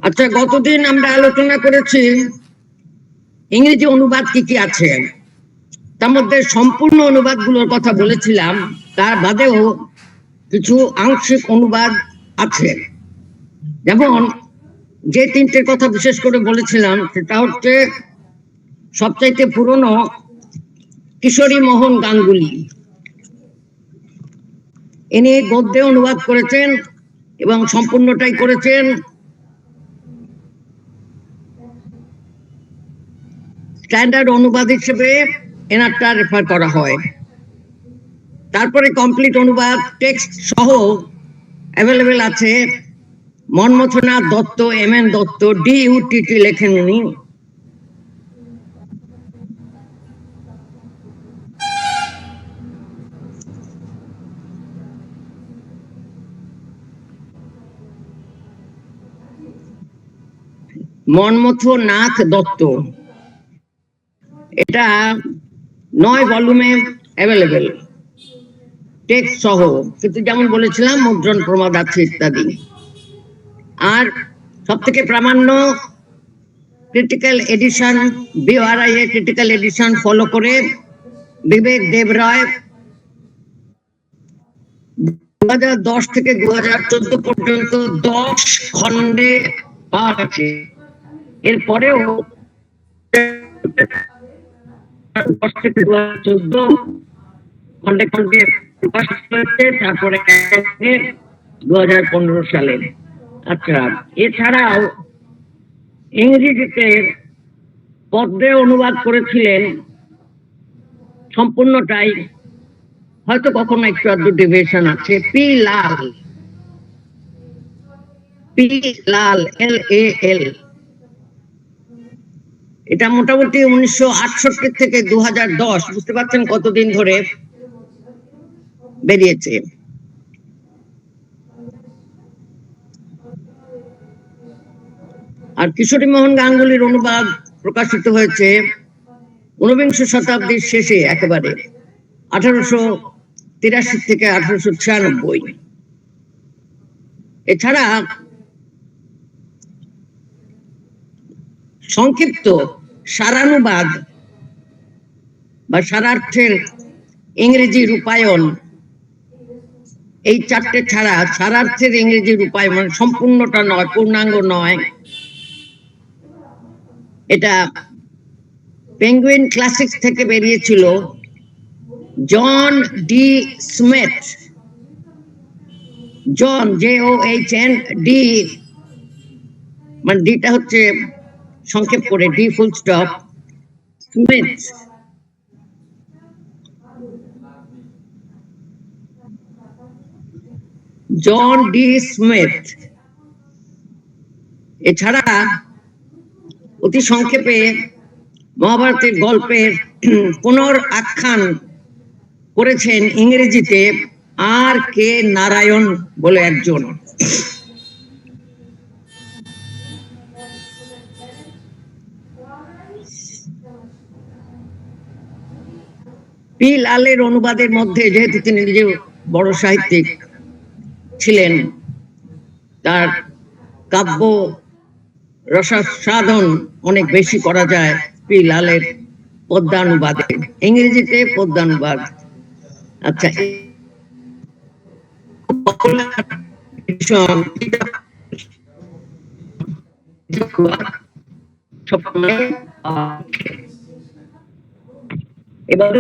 আচ্ছা, গতদিন আমরা আলোচনা করেছি ইংরেজি অনুবাদ কি কি আছে। তার মধ্যে সম্পূর্ণ অনুবাদগুলোর কথা বলেছিলাম, তার বাদেও কিছু আংশিক অনুবাদ আছে। যেমন যে তিনটের কথা বিশেষ করে বলেছিলাম সেটা হচ্ছে সবচাইতে পুরনো কিশোরী মোহন গাঙ্গুলি। ইনি গদ্যে অনুবাদ করেছেন এবং সম্পূর্ণটাই করেছেন স্ট্যান্ডার্ড অনুবাদ হিসেবে এনারটা রেফার করা হয়। তারপরে কমপ্লিট অনুবাদ টেক্সট সহ অ্যাভেলেবেল আছে Manmathnath Dutt, M N Dutt, DUTT লেখেন উনি। মনমথনাথ দত্ত, এটা 9 ভলিউমে অ্যাভেলেবেল টেক্সট সহ, কিন্তু যেমন বলেছিলাম মুদ্রণ প্রমাদ আছে ইত্যাদি। আর সব থেকে প্রামাণ্য ক্রিটিক্যাল এডিশন, BRI এর ক্রিটিক্যাল এডিশন ফলো করে বিবেক দেবরায় 2010 থেকে 2014 পর্যন্ত 10 খণ্ডে পাওয়া গেছে। এরপরেও 10 থেকে 2014 খণ্ডে খণ্ডে প্রকাশ হয়েছে, তারপরে 2015 সালে। আচ্ছা, এছাড়াও ইংরেজিতে পদ্যে অনুবাদ করেছিলেন সম্পূর্ণটাই, হয়তো কখনো একটু আধটু ডেভিয়েশন আছে, পি লাল, LAL। এটা মোটামুটি 1968 থেকে 2010, বুঝতে পারছেন কতদিন ধরে বেরিয়েছে। আর কিশোরী মোহন গাঙ্গুলির অনুবাদ প্রকাশিত হয়েছে 19 শতাব্দীর শেষে, একেবারে 1883 থেকে 1896। এছাড়া সংক্ষিপ্ত সারানুবাদ বা সারার্থের ইংরেজি রূপায়ণ, এই চারটে ছাড়া সারার্থের ইংরেজি রূপায়ণ, মানে সম্পূর্ণটা নয়, পূর্ণাঙ্গ নয়, এটা পেঙ্গুইন ক্লাসিক্স থেকে বেরিয়েছিল। জন ডি স্মিথ, জন JOHN, ডি মানে ডিটা হচ্ছে সংক্ষেপ করে ডি ফুল স্টপ, স্মিথ, জন ডি স্মিথ। এছাড়া অতি সংক্ষেপে মহাভারতের গল্পের পুনর আখ্যান করেছেন ইংরেজিতে RK নারায়ণ বলে একজন। পি লালের অনুবাদের মধ্যে, যেহেতু তিনি নিজে বড় সাহিত্যিক ছিলেন, তার কাব্য রসাস্বাদন অনেক বেশি করা যায় পি লালের পদ্যানুবাদে, ইংরেজিতে পদ্যানুবাদ। আচ্ছা, এবার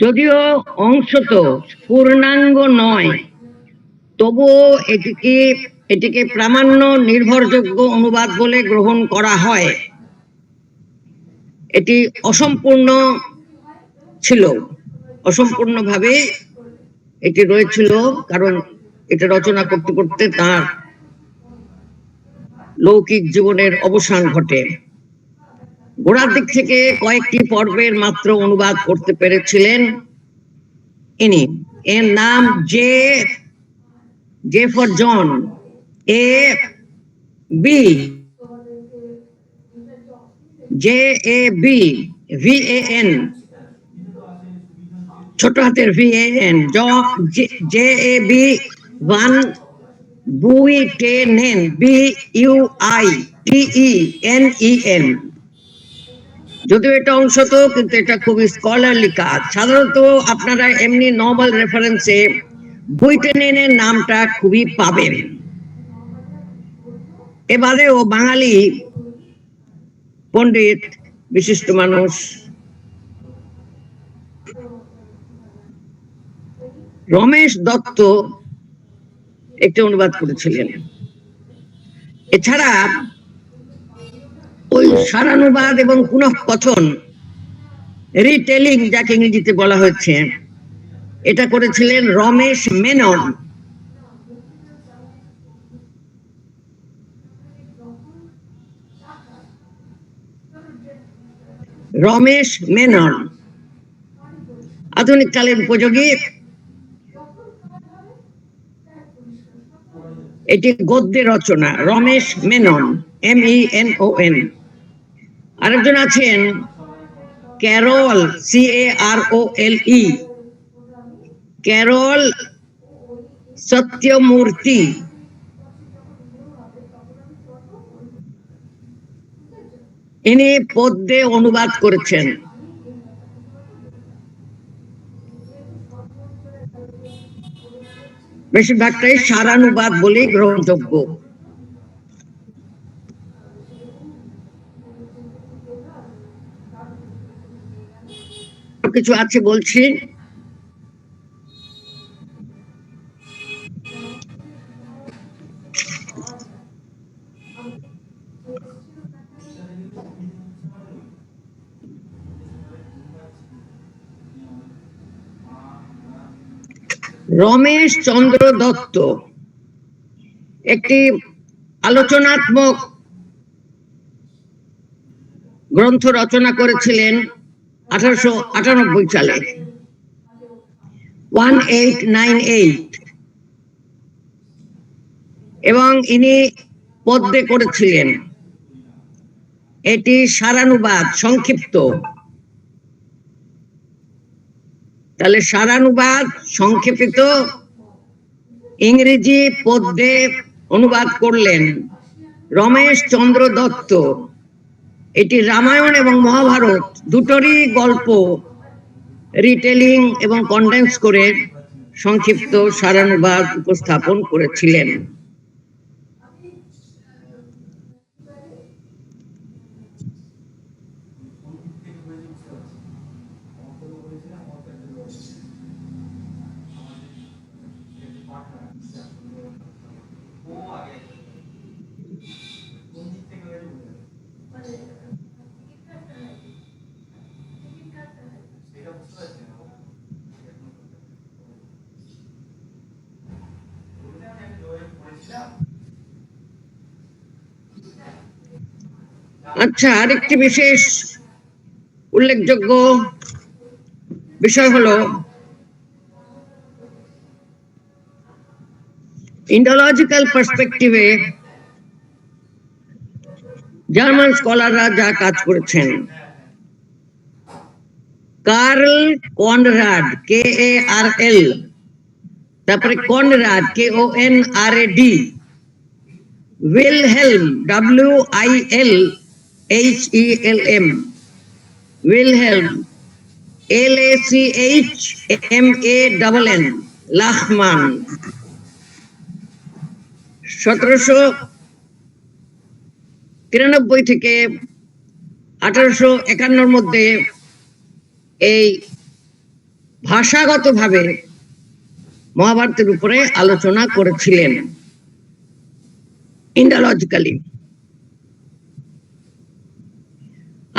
যদিও অংশত পূর্ণাঙ্গ নয়, তবুও এটিকে প্রামাণ্য নির্ভরযোগ্য অনুবাদ বলে গ্রহণ করা হয়। এটি অসম্পূর্ণ ছিল, অসম্পূর্ণভাবে এটি রয়েছিল, কারণ এটা রচনা করতে করতে তার লৌকিক জীবনের অবসান ঘটে। গোড়ার দিক থেকে কয়েকটি পর্বের মাত্র অনুবাদ করতে পেরেছিলেন ইনি। এর নাম J for John, A, B, JAB, VAN, ছোট হাতের VAN, JAB 1, বুইটেনেন, BUITENEN। যদিও এটা অংশত, কিন্তু এটা খুবই স্কলারলি কাজ। সাধারণত আপনারা এমনি নর্মাল রেফারেন্সে বুইটেনেনের নামটা খুবই পাবেন। এবারেও বাঙালি পণ্ডিত, বিশিষ্ট মানুষ রমেশ দত্ত একটি অনুবাদ করেছিলেন। এছাড়া ওই সারানুবাদ এবং পুনঃকথন, রিটেলিং যাকে ইংরেজিতে বলা হচ্ছে, এটা করেছিলেন রমেশ মেনন। রমেশ মেনন আধুনিক কালের উপযোগী। এটি গদ্যে রচনা, রমেশ মেনন, MENON। আরেকজন আছেন ক্যারল, CAROLE, ক্যারল সত্যমূর্তি। ইনি পদ্যে অনুবাদ করেছেন। বেশিরভাগটাই সারানুবাদ বলে গ্রহণযোগ্য। কিছু আছে বলছি। রমেশ চন্দ্র দত্ত একটি আলোচনাত্মক গ্রন্থ রচনা করেছিলেন 1898 সালে, 1898, এবং ইনি পদ্যে করেছিলেন। এটি সারানুবাদ, সংক্ষিপ্ত। তাহলে সারানুবাদ সংক্ষেপিত ইংরেজি পদ্যে অনুবাদ করলেন রমেশ চন্দ্র দত্ত। এটি রামায়ণ এবং মহাভারত দুটোরই গল্প রিটেলিং এবং কনডেন্স করে সংক্ষিপ্ত সারানুবাদ উপস্থাপন করেছিলেন। আচ্ছা, আরেকটি বিশেষ উল্লেখযোগ্য বিষয় হলো ইন্ডোলজিক্যাল পার্সপেক্টিভে জার্মান স্কলাররা যা কাজ করেছেন। কার্ল কনরাড, KARL, তারপরে Conrad, KONRAD, Wilhelm, WILHELM, Wilhelm, LACHMANN, লাহমান 1793 থেকে 1851 মধ্যে এই ভাষাগতভাবে মহাভারতের উপরে আলোচনা করেছিলেন ইন্ডোলজিক্যালি।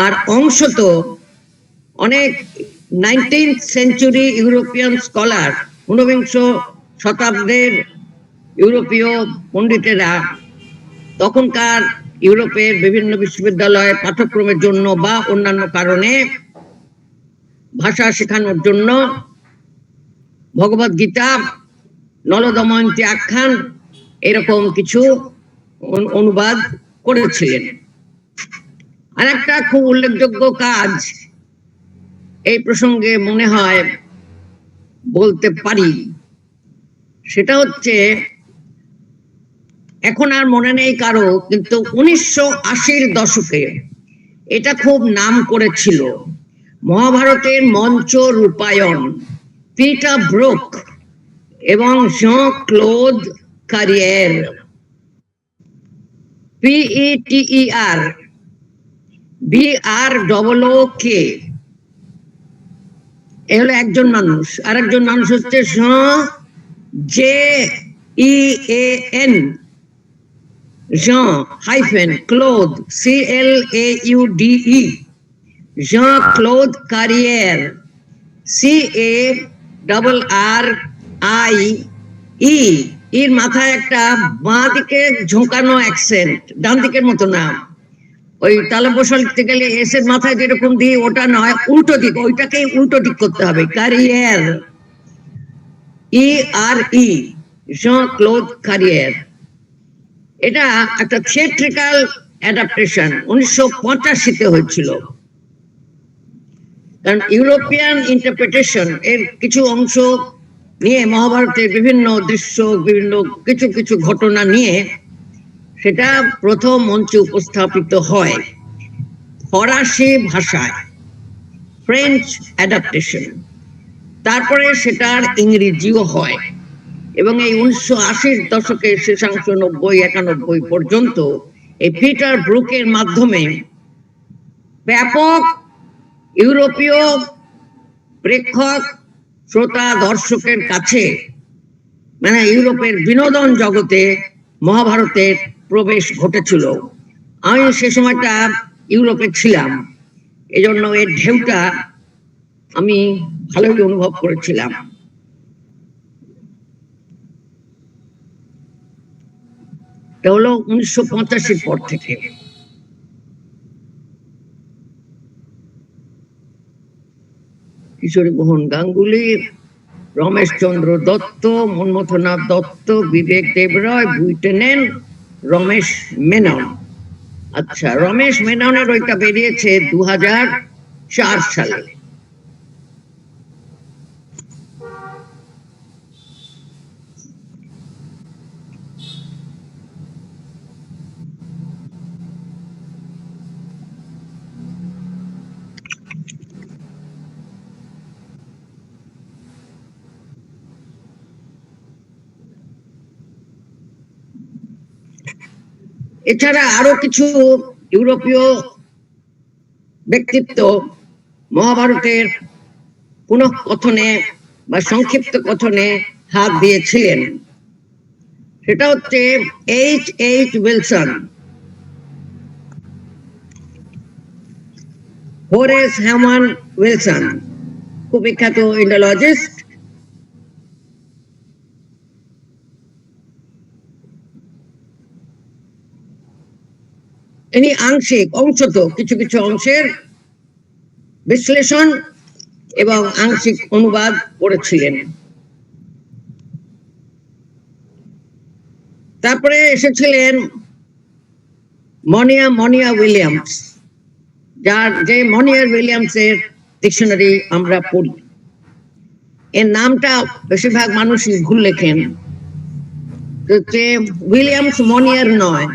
আর অংশত অনেক 19th সেঞ্চুরি ইউরোপিয়ান স্কলার, 19বিংশ শতাব্দীর ইউরোপীয় পণ্ডিতেরা তখনকার ইউরোপের বিভিন্ন বিশ্ববিদ্যালয়ে পাঠ্যক্রমের জন্য বা অন্যান্য কারণে ভাষা শেখানোর জন্য ভগবদ গীতা নল দময়ন্তী আখ্যান, এরকম কিছু অনুবাদ করেছিলেন। আর একটা খুব উল্লেখযোগ্য কাজ এই প্রসঙ্গে মনে হয় বলতে পারি, সেটা হচ্ছে, এখন আর মনে নেই কারো, কিন্তু 1980-র দশকে এটা খুব নাম করেছিল, মহাভারতের মঞ্চ রূপায়ণ পিটার ব্রুক এবং Jean Claude Carriere. PETER BROOK, এ হলো একজন মানুষ। আর একজন মানুষ হচ্ছে JEAN Jean Claude CLAUDE, Jean Claude Carriere CARRIE। এর মাথায় একটা বাঁ দিকে ঝোঁকানো অ্যাকসেন্ট, ডান দিকের মতো না। ওই তালে বসা লিখতে গেলে এস এর মাথায় যেরকম দিয়ে ওটা নয়, উল্টো দিক, ওইটাকেই উল্টো দিক করতে হবে। কারিয়ের, ERE, জঁ ক্লোদ কারিয়ের। এটা একটা থিয়েট্রিক্যাল অ্যাডাপ্টেশন 1985-তে হয়েছিল। কারণ ইউরোপিয়ান ইন্টারপ্রিটেশন এর কিছু অংশ নিয়ে, মহাভারতের বিভিন্ন দৃশ্য, বিভিন্ন কিছু কিছু ঘটনা নিয়ে সেটা প্রথম মঞ্চে উপস্থাপিত হয় ফরাসি ভাষায়, ফ্রেঞ্চ অ্যাডাপ্টেশন। তারপরে সেটার ইংরেজিও হয়, এবং এই 1980-র দশকের শেষাংশ 90-91 পর্যন্ত এই পিটার ব্রুকের মাধ্যমে ব্যাপক ইউরোপীয় প্রেক্ষক, শ্রোতা, দর্শকের কাছে, মানে ইউরোপের বিনোদন জগতে মহাভারতের প্রবেশ ঘটেছিল। আমি সে সময়টা ইউরোপে ছিলাম, এজন্য এর ঢেউটা আমি ভালোই অনুভব করেছিলাম। এটা হলো 1985-র পর থেকে। কিশোরী মোহন গাঙ্গুলি, রমেশ চন্দ্র দত্ত, মন্মথনাথ দত্ত, বিবেক দেবরায়, বুইটেনেন, রমেশ মেনন। আচ্ছা, রমেশ মেননের ওইটা বেরিয়েছে 2004 সালে। এছাড়া আরো কিছু ইউরোপীয় ব্যক্তিত্ব মহাভারতের পুনঃকথনে বা সংক্ষিপ্ত কথনে হাত দিয়েছিলেন। সেটা হচ্ছে H.H. উইলসন, হোরেস হ্যামান উইলসন, খুব বিখ্যাত ইন্ডোলজিস্ট। তিনি আংশিক, অংশত কিছু কিছু অংশের বিশ্লেষণ এবং আংশিক অনুবাদ করেছিলেন। তারপরে এসেছিলেন মনিয়া উইলিয়ামস, যে মনিয়ার উইলিয়ামসের ডিকশনারি আমরা পড়ি। এর নামটা বেশিরভাগ মানুষই ভুল লেখেন, উইলিয়ামস মনিয়ার নয়,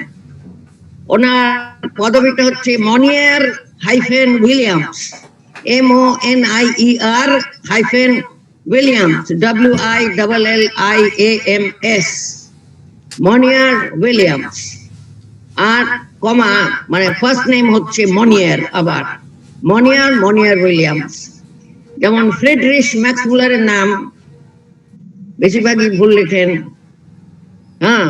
ওনার পদবিটা হচ্ছে Monier Williams, MONIER Williams, WILLIAMS, Monier Williams. আর কমা মানে ফার্স্ট নেম হচ্ছে মনিয়ার, আবার মনিয়ার উইলিয়ামস। যেমন ফ্রেডরিশ ম্যাক্সমূলারের নাম বেশিরভাগই ভুল লেখেন। হ্যাঁ,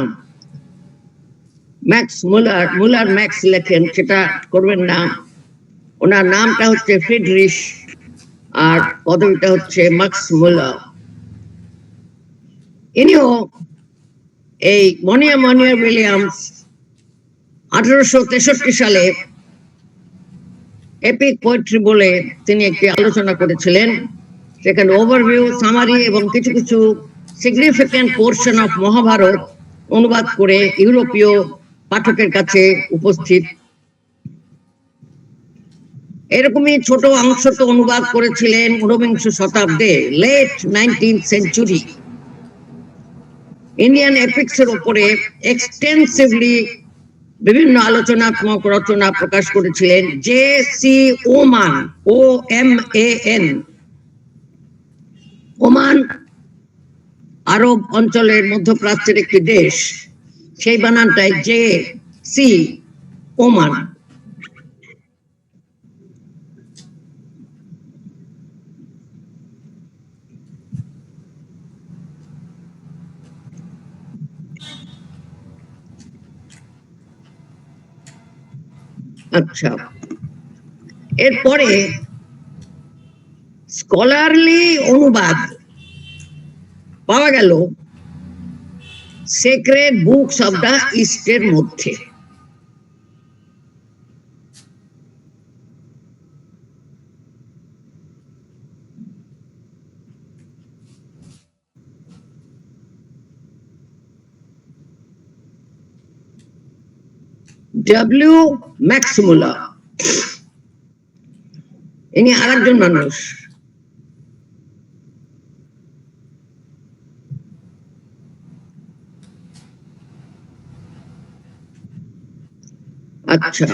মুলার ম্যাক্স লেখেন, সেটা করবেন না। ওনার নামটা হচ্ছে ফ্রেডরিশ আর পদবিটা হচ্ছে ম্যাক্স মুলার। ইনিও এই মনিয়ার উইলিয়ামস 1863 সালে এপিক পোয়েট্রি বলে তিনি একটি আলোচনা করেছিলেন। সেখানে ওভারভিউ, সামারি এবং কিছু কিছু সিগনিফিক্যান্ট পোর্শন অফ মহাভারত অনুবাদ করে ইউরোপীয় পাঠকের কাছে উপস্থিত। এরকমই ছোট অংশ তো অনুবাদ করেছিলেন ঊনবিংশ শতাব্দে, late 19th century, Indian epics এর উপরে এক্সটেন্সিভলি বিভিন্ন আলোচনাত্মক রচনা প্রকাশ করেছিলেন জে.সি. C, OMAN। ওমান আরব অঞ্চলের মধ্যপ্রাচ্যের একটি দেশ, সেই বানানটাই জে.সি. ওমান। আচ্ছা, এরপরে স্কলারলি অনুবাদ পাওয়া গেল সেক্রেড বুকস অফ দ্য ইস্টের মধ্যে। ডব্লিউ ম্যাক্সমূলার, ইনি আরেকজন মানুষ। আচ্ছা,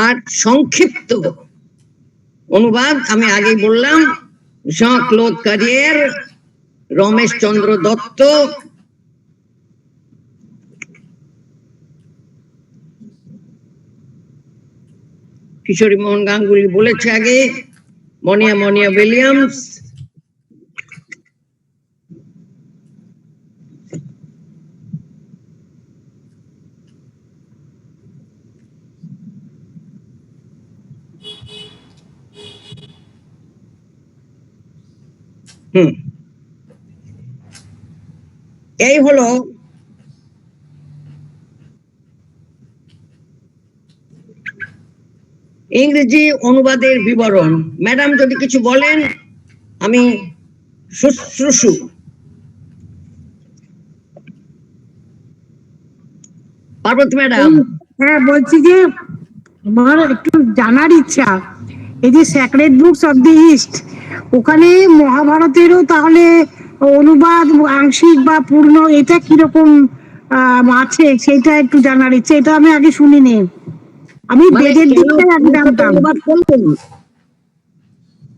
আর সংক্ষিপ্ত অনুবাদ আমি আগেই বললাম, জঁ ক্লোদ কারিয়ের, রমেশ চন্দ্র দত্ত, কিশোরী মোহন গাঙ্গুলি বলেছে আগে, মনিয়া উইলিয়ামস, এই হলো ইংরেজি অনুবাদের বিবরণ। ম্যাডাম যদি কিছু বলেন আমি শুশ্রূষু। পার্বতী ম্যাডাম। হ্যাঁ, বলছি যে আমার একটু জানার ইচ্ছা, এই যে sacred books of the east, ওখানে মহাভারতেরও তাহলে অনুবাদ আংশিক বা পূর্ণ, এটা কিরকম আছে সেটা একটু জানার ইচ্ছা। এটা আমি আগে শুনিনি, আমি বেদের দিকটাই আগে জানতাম।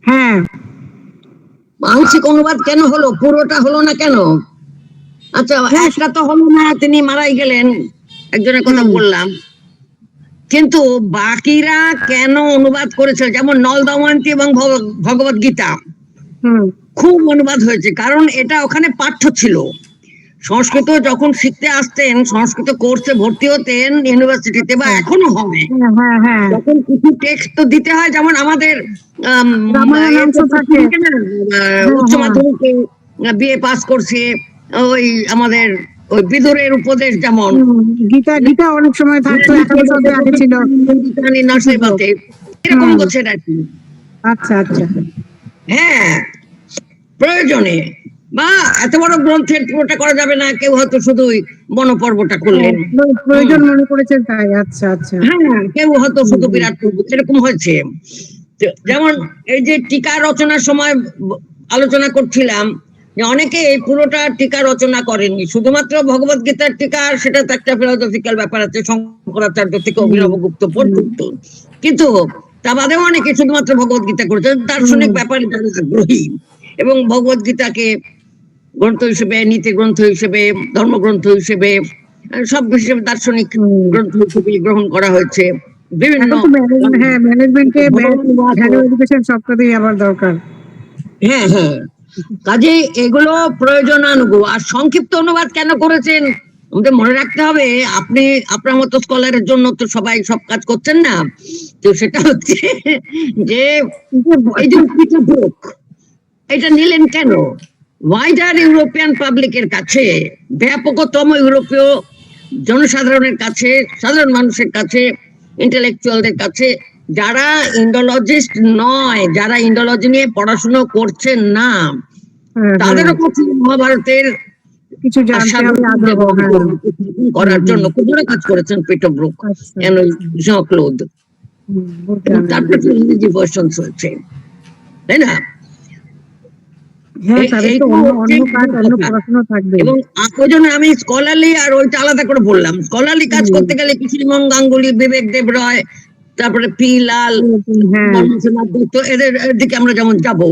হ্যাঁ, আংশিক অনুবাদ কেন হলো, পুরোটা হলো না কেন? আচ্ছা, একটা তো হলো না, তিনি মারাই গেলেন, একজনের কথা বললাম, কিন্তু বাকিরা কেন অনুবাদ করেছে? যেমন নল দময়ন্তী এবং ভগবত গীতা খুব অনুবাদ হয়েছে, কারণ এটা ওখানে পাঠ্য ছিল। সংস্কৃত যখন শিখতে আসতেন, সংস্কৃত কোর্সে ভর্তি হতেন ইউনিভার্সিটিতে, বা এখনো হবে, তখন কিছু টেক্সট তো দিতে হয়। যেমন আমাদের উচ্চ মাধ্যমিকে বিএ পাস করছে, ওই আমাদের ওই বিদুরের উপদেশ, যেমন গীতা অনেক সময় থাকতো, আগে ছিল এরকম করছে আর কি। আচ্ছা আচ্ছা, হ্যাঁ, প্রয়োজনে বা এত বড় গ্রন্থের পুরোটা করা যাবে না, কেউ হয়তো শুধুই বনপর্বটা করলেন, প্রয়োজন মনে করেছেন তাই। আচ্ছা আচ্ছা, হ্যাঁ, কেউ হয়তো শুধু বিরাট পর্ব, এরকম হয়েছে। যেমন এই যে টিকা রচনার সময় আলোচনা করছিলাম যে অনেকে এই পুরোটা টিকা রচনা করেনি, শুধুমাত্র ভগবত গীতার টিকা, সেটা তো একটা ফিলোসফিক্যাল ব্যাপার আছে, শঙ্করাচার্য থেকে অভিনবগুপ্ত পর্যন্ত। কিন্তু তা বাদেও অনেকে শুধুমাত্র ভগবত গীতা করেছে, দার্শনিক ব্যাপারে যারা আগ্রহী, এবং ভগবত গীতাকে গ্রন্থ হিসেবে, নীতি গ্রন্থ হিসেবে, ধর্মগ্রন্থ হিসেবে, সব হিসেবে দার্শনিক গ্রন্থ হিসেবে গ্রহণ করা হয়েছে। বিভিন্ন আবার দরকার। হ্যাঁ হ্যাঁ, কাজে এগুলো প্রয়োজনানুগ। আর সংক্ষিপ্ত অনুবাদ কেন করেছেন আমাদের মনে রাখতে হবে। আপনি আপনার মতো স্কলারের জন্য তো সবাই সব কাজ করছেন না, তো সেটা হচ্ছে যে এই যে বুক এটা নিলেন কেন? ওয়াইডার ইউরোপিয়ান পাবলিকের কাছে, ব্যাপকতম ইউরোপীয় জনসাধারণের কাছে, সাধারণ মানুষের কাছে, ইন্টেলেকচুয়ালদের কাছে, যারা ইন্ডোলজিস্ট নয়, যারা ইন্ডোলজি নিয়ে পড়াশোনা করছেন না, তাদেরও কাছে মহাভারতের কিছু জানতে হবে, আগ্রহ। করার জন্য খুব ভালো কাজ করেছেন Peter Brooke and John Claude. তারপরে ইংরেজি ভার্সন হয়েছে, তাই না? এবং ওই জন্য আমি স্কলারলি আর ওইটা আলাদা করে বললাম। স্কলারলি কাজ করতে গেলে কৃষ্ণমোহন গাঙ্গুলি, বিবেক দেব রায়, তারপরে পি লাল, এদের দিকে আমরা যেমন যাবো,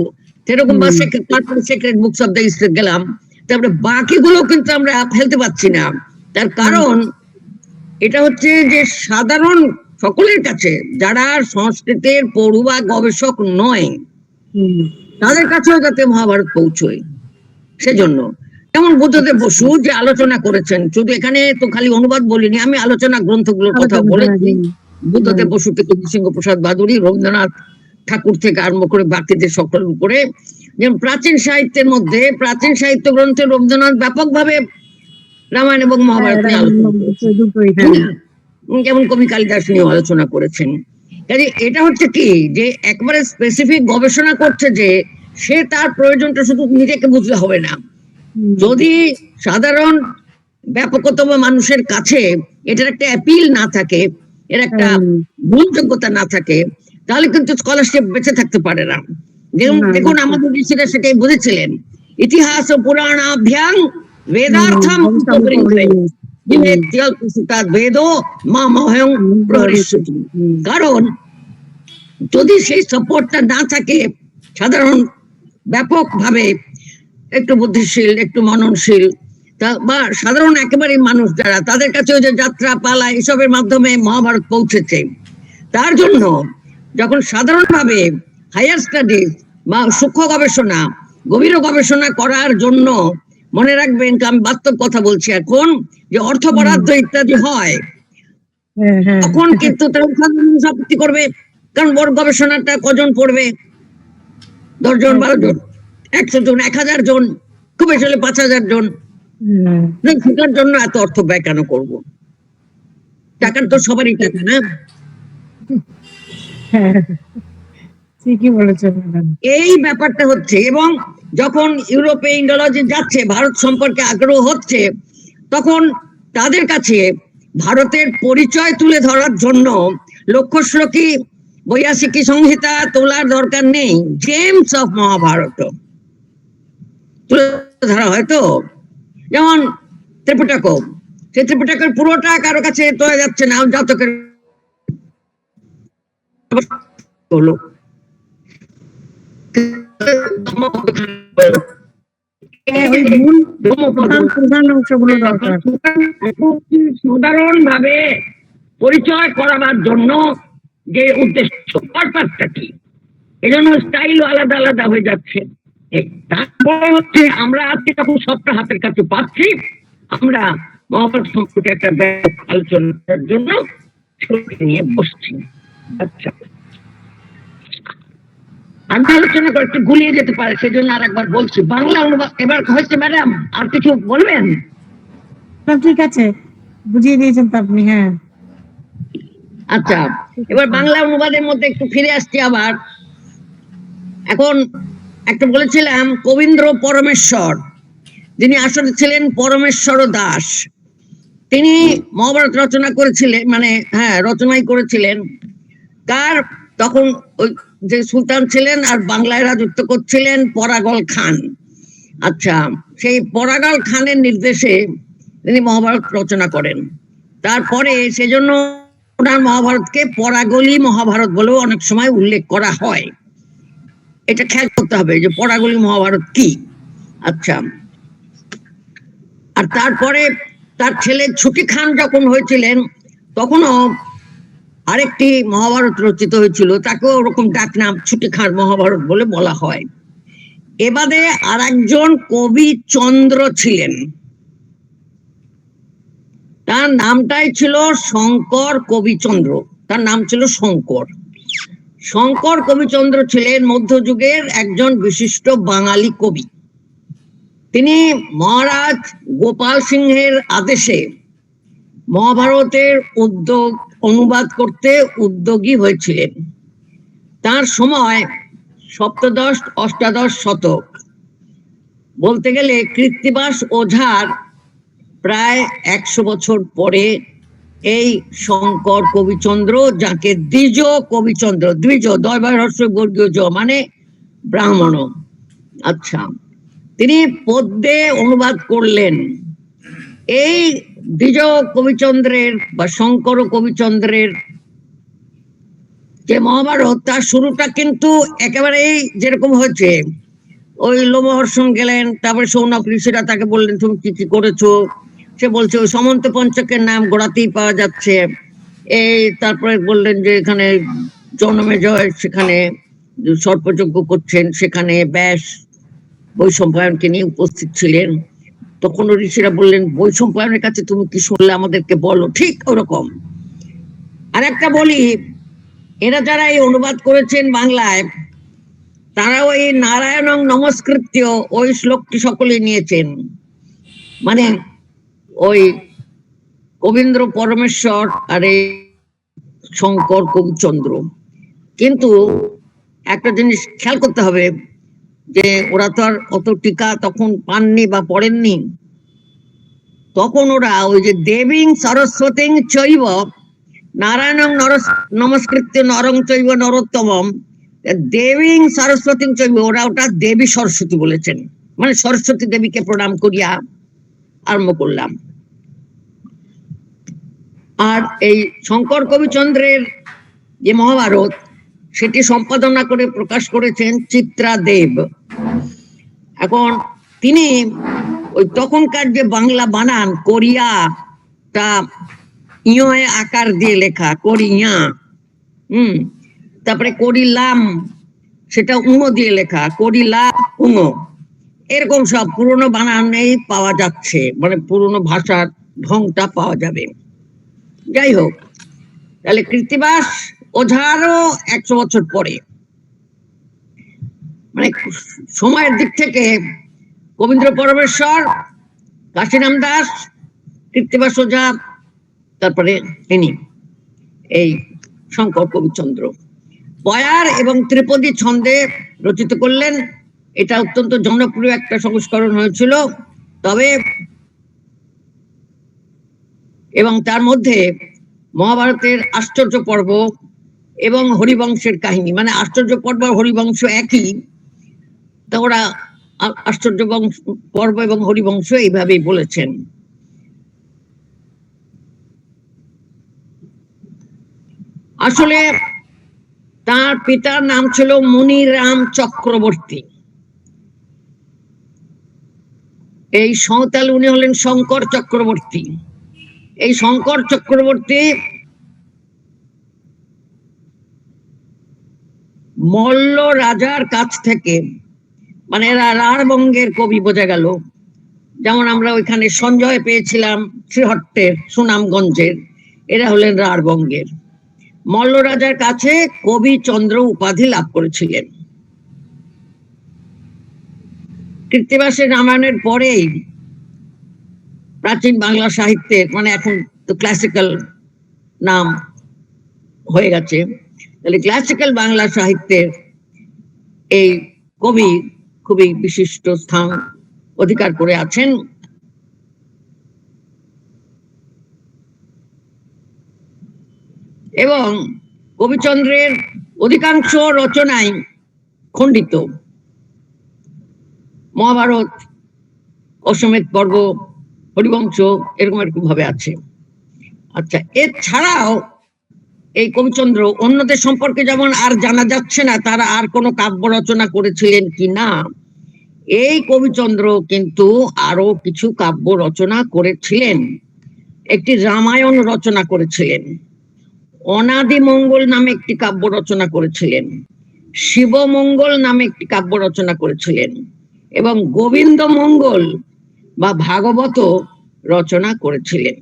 সেরকম বা তারপরে secret books of the east গেলাম। তারপরে বাকিগুলো কিন্তু আমরা ফেলতে পারছি না। তার কারণ এটা হচ্ছে যে সাধারণ সকলের কাছে যারা সংস্কৃতের পড়ুয়া গবেষক নয়, তাদের কাছেও যাতে মহাভারত পৌঁছয়, সেজন্য। যেমন বুদ্ধদেব বসু যে আলোচনা করেছেন, শুধু এখানে তো খালি অনুবাদ বলিনি, আমি আলোচনা গ্রন্থগুলোর কথা বলেছি। বুদ্ধদেব বসু থেকে নৃসিংহপ্রসাদ বাদুড়ি, রবীন্দ্রনাথ ঠাকুর থেকে আরম্ভ করে বাকিদের সকলের উপরে, যেমন প্রাচীন সাহিত্যের মধ্যে, প্রাচীন সাহিত্য গ্রন্থে রবীন্দ্রনাথ ব্যাপকভাবে রামায়ণ এবং মহাভারত নিয়ে আলোচনা করেছেন, যেমন কবি কালিদাস নিয়ে আলোচনা করেছেন। কাজে এটা হচ্ছে কি যে একবারে স্পেসিফিক গবেষণা করছে যে সে তার প্রয়োজনটা শুধু নিজেকে বুঝলে হবে না, যদি সাধারণ ব্যাপকতম মানুষের কাছে এটার একটা অ্যাপিল না থাকে, এর একটা গ্রহণযোগ্যতা না থাকে, তাহলে কিন্তু স্কলারশিপ বেঁচে থাকতে পারে না। দেখুন আমাদের ঋষিরা সেটাই বুঝেছিলেন। ইতিহাস ও পুরাণাভ্যাং বেদার্থম বেদো মামহং প্রহরিষ্যতি। কারণ যদি সেই সাপোর্টটা না থাকে, সাধারণ ব্যাপকভাবে একটু বুদ্ধিশীল, একটু মননশীল বা সাধারণ একেবারে মানুষ যারা, তাদের কাছে যে যাত্রা পালা এসবের মাধ্যমে মহাভারত পৌঁছেছে, তার জন্য যখন সাধারণভাবে হায়ার স্টাডিজ বা সূক্ষ্ম গবেষণা, গভীর গবেষণা করার জন্য, মনে রাখবেন আমি বাস্তব কথা বলছি এখন, যে অর্থ বরাদ্দ ইত্যাদি হয়, তখন কিন্তু আপত্তি করবে। কারণ বড় গবেষণাটা কজন পড়বে? 10 জন, 12 জন, 100 জন, 1000 জন, খুব বেশি হলে 5000 জন। সেটার জন্য এত অর্থ ব্যয় কেন করবো? টাকার তো সবারই টাকা, না? এই ব্যাপারটা হচ্ছে। এবং যখন ইউরোপে ইন্ডোলজি যাচ্ছে, ভারত সম্পর্কে আগ্রহ হচ্ছে, তখন তাদের কাছে ভারতের পরিচয় তুলে ধরার জন্য লক্ষ্য শ্লোকী, বৈয়াসিকী সংহিতা তোলার দরকার নেই, জেমস অফ মহাভারত তুলে ধরা হয়তো। যেমন ত্রিপিটক, সেই ত্রিপিটকের পুরোটা কারো কাছে তোলা যাচ্ছে না, জাতকের হলো সাধারণ ভাবে পরিচয় করাবার জন্য যে উদ্দেশ্য, পারপাসটা কি, এজন্য স্টাইল আলাদা আলাদা হয়ে যাচ্ছে। তারপরে হচ্ছে আমরা আজকে তখন সবটা হাতের কাছে পাচ্ছি, আমরা মহাভারত সম্পর্কে একটা আলোচনা করার জন্য নিয়ে বসছি। আচ্ছা, আমি আলোচনা করে একটু গুলিয়ে যেতে পারে, সেজন্য আর একবার বলছি। বাংলা অনুবাদ এবার হয়েছে ম্যাডাম, আর কিছু বলবেন? ঠিক আছে, বুঝিয়ে দিয়েছেন তো আপনি। হ্যাঁ, আচ্ছা, এবার বাংলা অনুবাদের মধ্যে একটু ফিরে আসছি আবার। এখন একটা বলেছিলাম কবীন্দ্র পরমেশ্বর, যিনি আসলে ছিলেন পরমেশ্বর দাস, তিনি মহাভারত রচনা করেছিলেন, মানে রচনাই করেছিলেন। কার? তখন ওই যে সুলতান ছিলেন আর বাংলায় রাজত্ব করছিলেন পরাগল খান। আচ্ছা, সেই পরাগল খানের নির্দেশে তিনি মহাভারত রচনা করেন। তারপরে সেজন্য ওনার মহাভারতকে পরাগলি মহাভারত বলেও অনেক সময় উল্লেখ করা হয়। এটা খেয়াল করতে হবে যে পরাগলি মহাভারত কি। আচ্ছা, আর তারপরে তার ছেলে ছুটি খান যখন হয়েছিলেন, তখনও আরেকটি মহাভারত রচিত হয়েছিল, তাকেও ওরকম ডাকনাম ছুটি খান মহাভারত বলে বলা হয়। এবারে আর একজন কবি চন্দ্র ছিলেন, তার নামটাই ছিল শঙ্কর কবিচন্দ্র, তার নাম ছিল শঙ্কর। শঙ্কর কবিচন্দ্র ছিলেন মধ্যযুগের একজন বিশিষ্ট বাঙালি কবি। তিনি মহারাজ গোপাল সিংহের আদেশে মহাভারতের অনুবাদ করতে উদ্যোগী হয়েছিলেন। তার সময় সপ্তদশ অষ্টাদশ শতক। বলতে গেলে কৃত্তিবাস ওঝার প্রায় 100 বছর পরে এই শঙ্কর কবিচন্দ্র, যাকে দ্বিজ কবিচন্দ্র, দ্বিজ দয়বার হর্ষ বর্গীয় জ মানে ব্রাহ্মণ, আচ্ছা, তিনি পদ্যে অনুবাদ করলেন। এই দ্বিজ কবিচন্দ্রের বা শঙ্কর কবিচন্দ্রের যে মহাভারত, তার শুরুটা কিন্তু একেবারে যেরকম হয়েছে, ওই লোমহর্ষণ গেলেন, তারপরে সৌনক ঋষিরা তাকে বললেন তুমি কি কি করেছো, সে বলছে ওই সমন্ত পঞ্চকের নাম গোড়াতেই পাওয়া যাচ্ছে। এই তারপরে বললেন যে এখানে জনমেজয় সেখানে সর্পযজ্ঞ করছেন, সেখানে ব্যাস বৈশম্পায়নকে নিয়ে উপস্থিত ছিলেন। তখন ঋষিরা বললেন বৈশম্পায়নের কাছে তুমি কি শুনলে আমাদেরকে বলো, ঠিক ওরকম। আর একটা বলি, এরা যারা এই অনুবাদ করেছেন বাংলায়, তারাও এই নারায়ণং নমস্কৃত্য ওই শ্লোকটি সকলেই নিয়েছেন, মানে ওই কবীন্দ্র পরমেশ্বর আর এই শঙ্কর কবিচন্দ্র। কিন্তু একটা জিনিস খেয়াল করতে হবে যে ওরা তো আর অত টিকা তখন পাননি বা পড়েননি। তখন ওরা ওই যে দেবীং সরস্বতী চৈব নারায়ণং নমস্কৃত্য নরং চৈব নরোত্তমম, দেবীং সরস্বতী চৈব, ওরা ওটা দেবী সরস্বতী বলেছেন, মানে সরস্বতী দেবীকে প্রণাম করিয়া আরম্ভ করলাম। আর এই শঙ্কর কবিচন্দ্রের যে মহাভারত, সেটি সম্পাদনা করে প্রকাশ করেছেন চিত্রা দেব। এখন তিনি ওই তখনকার যে বাংলা বানান কোরিয়াটা ইয়ে আকার দিয়ে লেখা কোরিয়া, তারপরে করিলাম সেটা উঙো দিয়ে লেখা, করিলা উঙো, এরকম সব পুরনো বানানেই পাওয়া যাচ্ছে, মানে পুরনো ভাষার ঢংটা পাওয়া যাবে। যাই হোক, তাহলে কৃত্তিবাস ওঝারও 100 বছর পরে, মানে সময়ের দিক থেকে কবীন্দ্র পরমেশ্বর, কাশীরাম দাস, কৃত্তিবাস ওঝা, তারপরে ইনি এই শঙ্কর কবিচন্দ্র বয়ার এবং ত্রিপদী ছন্দে রচিত করলেন। এটা অত্যন্ত জনপ্রিয় একটা সংস্করণ হয়েছিল। তবে এবং তার মধ্যে মহাভারতের আশ্চর্য পর্ব এবং হরিবংশের কাহিনী, মানে আশ্চর্য পর্ব আর হরিবংশ একই, তা ওরা আশ্চর্য পর্ব এবং হরিবংশ এইভাবেই বলেছেন। আসলে তার পিতার নাম ছিল মুনিরাম চক্রবর্তী। এই সাঁওতাল উনি হলেন শঙ্কর চক্রবর্তী। এই শঙ্কর চক্রবর্তী মল্ল রাজার কাছ থেকে, মানে এরা রাঢ়বঙ্গের কবি বোঝা গেল, যেমন আমরা ওইখানে সঞ্জয় পেয়েছিলাম শ্রীহট্টের সুনামগঞ্জের, এরা হলেন রাঢ়বঙ্গের। মল্ল রাজার কাছে কবিচন্দ্র উপাধি লাভ করেছিলেন। কৃত্তিবাসের রামায়ণের পরেই প্রাচীন বাংলা সাহিত্যের, মানে এখন তো ক্লাসিক্যাল নাম হয়ে গেছে, তাহলে ক্লাসিক্যাল বাংলা সাহিত্যের এই কবি খুবই বিশিষ্ট স্থান অধিকার করে আছেন। এবং কবিচন্দ্রের অধিকাংশ রচনাই খণ্ডিত। মহাভারত, অশ্বমেধ পর্ব, হরিবংশ এরকম এরকম ভাবে আছে। আচ্ছা, এছাড়াও এই কবিচন্দ্র অন্যদের সম্পর্কে যেমন আর জানা যাচ্ছে না তারা আর কোনো কাব্য রচনা করেছিলেন কি না, এই কবিচন্দ্র কিন্তু আরো কিছু কাব্য রচনা করেছিলেন। একটি রামায়ণ রচনা করেছিলেন, অনাদি মঙ্গল নামে একটি কাব্য রচনা করেছিলেন, শিবমঙ্গল নামে একটি কাব্য রচনা করেছিলেন, এবং গোবিন্দ মঙ্গল বা ভাগবত রচনা করেছিলেন।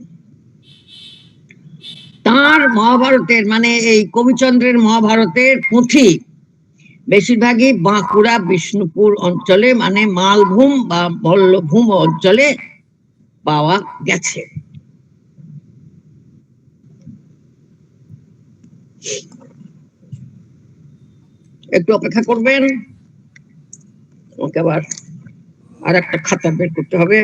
তার মহাভারতের, মানে এই কবিচন্দ্রের মহাভারতের পুঁথি বেশিরভাগই বাঁকুড়া বিষ্ণুপুর অঞ্চলে, মানে মালভূম বা মল্লভূম অঞ্চলে পাওয়া গেছে। একটু অপেক্ষা করবেন, ওকে আবার আর একটা খাতা বের করতে হবে।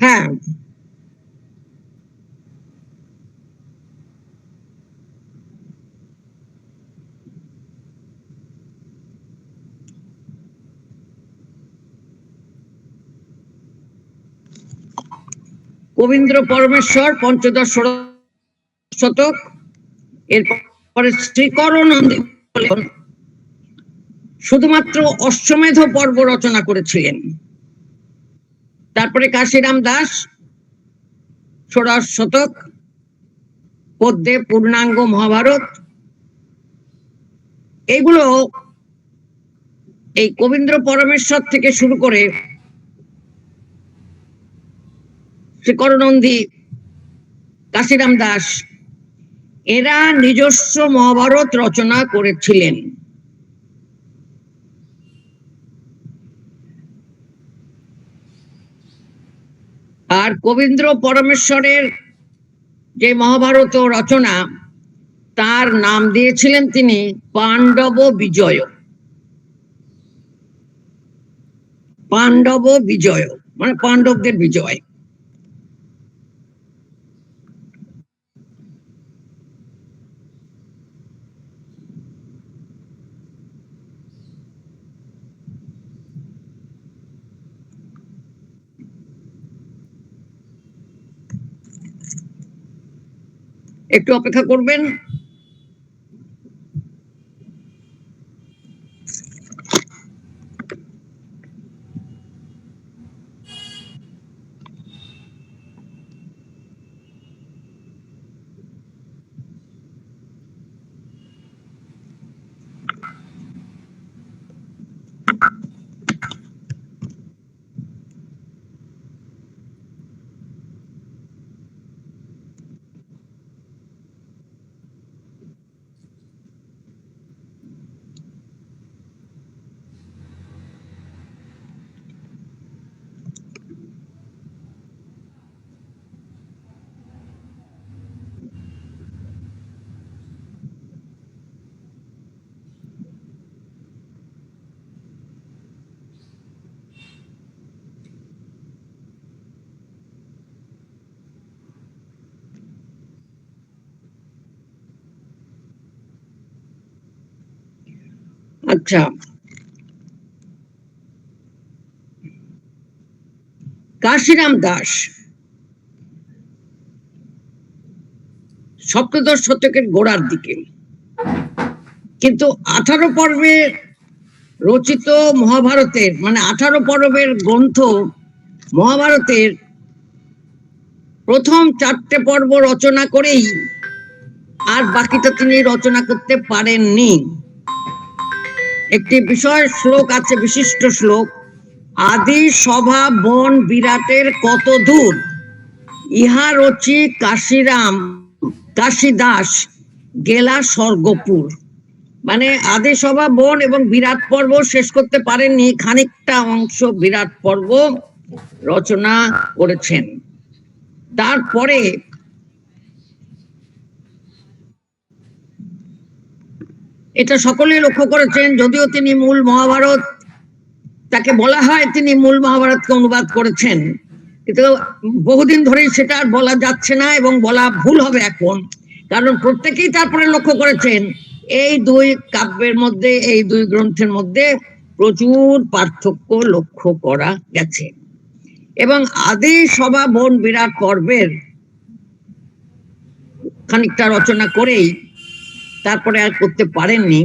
হ্যাঁ, কবীন্দ্র পরমেশ্বর পঞ্চদশ শতক, এরপরে শ্রীকরনন্দী শুধুমাত্র অশ্বমেধ পর্ব রচনা করেছিলেন। তারপরে কাশিরাম দাস ষোড়শ শতক, পদ্যে পূর্ণাঙ্গ মহাভারত। এইগুলো এই কবীন্দ্র পরমেশ্বর থেকে শুরু করে শ্রীকরনন্দী, কাশিরাম দাস, এরা নিজস্ব মহাভারত রচনা করেছিলেন। আর কবীন্দ্র পরমেশ্বরের যে মহাভারত রচনা, তার নাম দিয়েছিলেন তিনি পাণ্ডব বিজয়। পাণ্ডব বিজয় মানে পাণ্ডবদের বিজয়। একটু অপেক্ষা করবেন। আচ্ছা, কাশিরাম দাস সপ্তদশ শতকের গোড়ার দিকে, কিন্তু 18 পর্বে রচিত মহাভারতের মানে 18 পর্বের গ্রন্থ মহাভারতের প্রথম 4টে পর্ব রচনা করেই আর বাকিটা তিনি রচনা করতে পারেননি। একটি বিষয় শ্লোক আছে, বিশিষ্ট শ্লোক, আদি সভা বন বিরাটের কত দূর, ইহা রচি কাশিরাম কাশিদাস গেলা স্বর্গপুর। মানে আদি সভা বন এবং বিরাট পর্ব শেষ করতে পারেননি, খানিকটা অংশ বিরাট পর্ব রচনা করেছেন। তারপরে এটা সকলেই লক্ষ্য করেছেন, যদিও তিনি মূল মহাভারত, তাকে বলা হয় তিনি মূল মহাভারতকে অনুবাদ করেছেন, কিন্তু বহুদিন ধরেই সেটা আর বলা যাচ্ছে না এবং বলা ভুল হবে এখন, কারণ প্রত্যেকেই তারপরে লক্ষ্য করেছেন এই দুই কাব্যের মধ্যে, এই দুই গ্রন্থের মধ্যে প্রচুর পার্থক্য লক্ষ্য করা গেছে। এবং আদি সভা বন বিরাট পর্বের খানিকটা রচনা করেই তারপরে আর করতে পারেননি।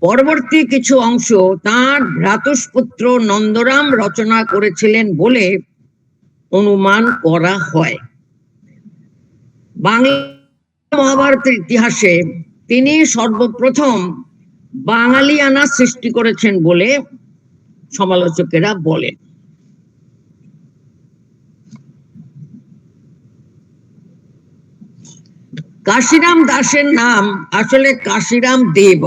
পরবর্তী কিছু অংশ তার ভ্রাতুষ্পুত্র নন্দরাম রচনা করেছিলেন বলে অনুমান করা হয়। বাংলা মহাভারতের ইতিহাসে তিনি সর্বপ্রথম বাঙালিয়ানা সৃষ্টি করেছেন বলে সমালোচকেরা বলেন। কাশিরাম দাসের নাম আসলে কাশিরাম দেব।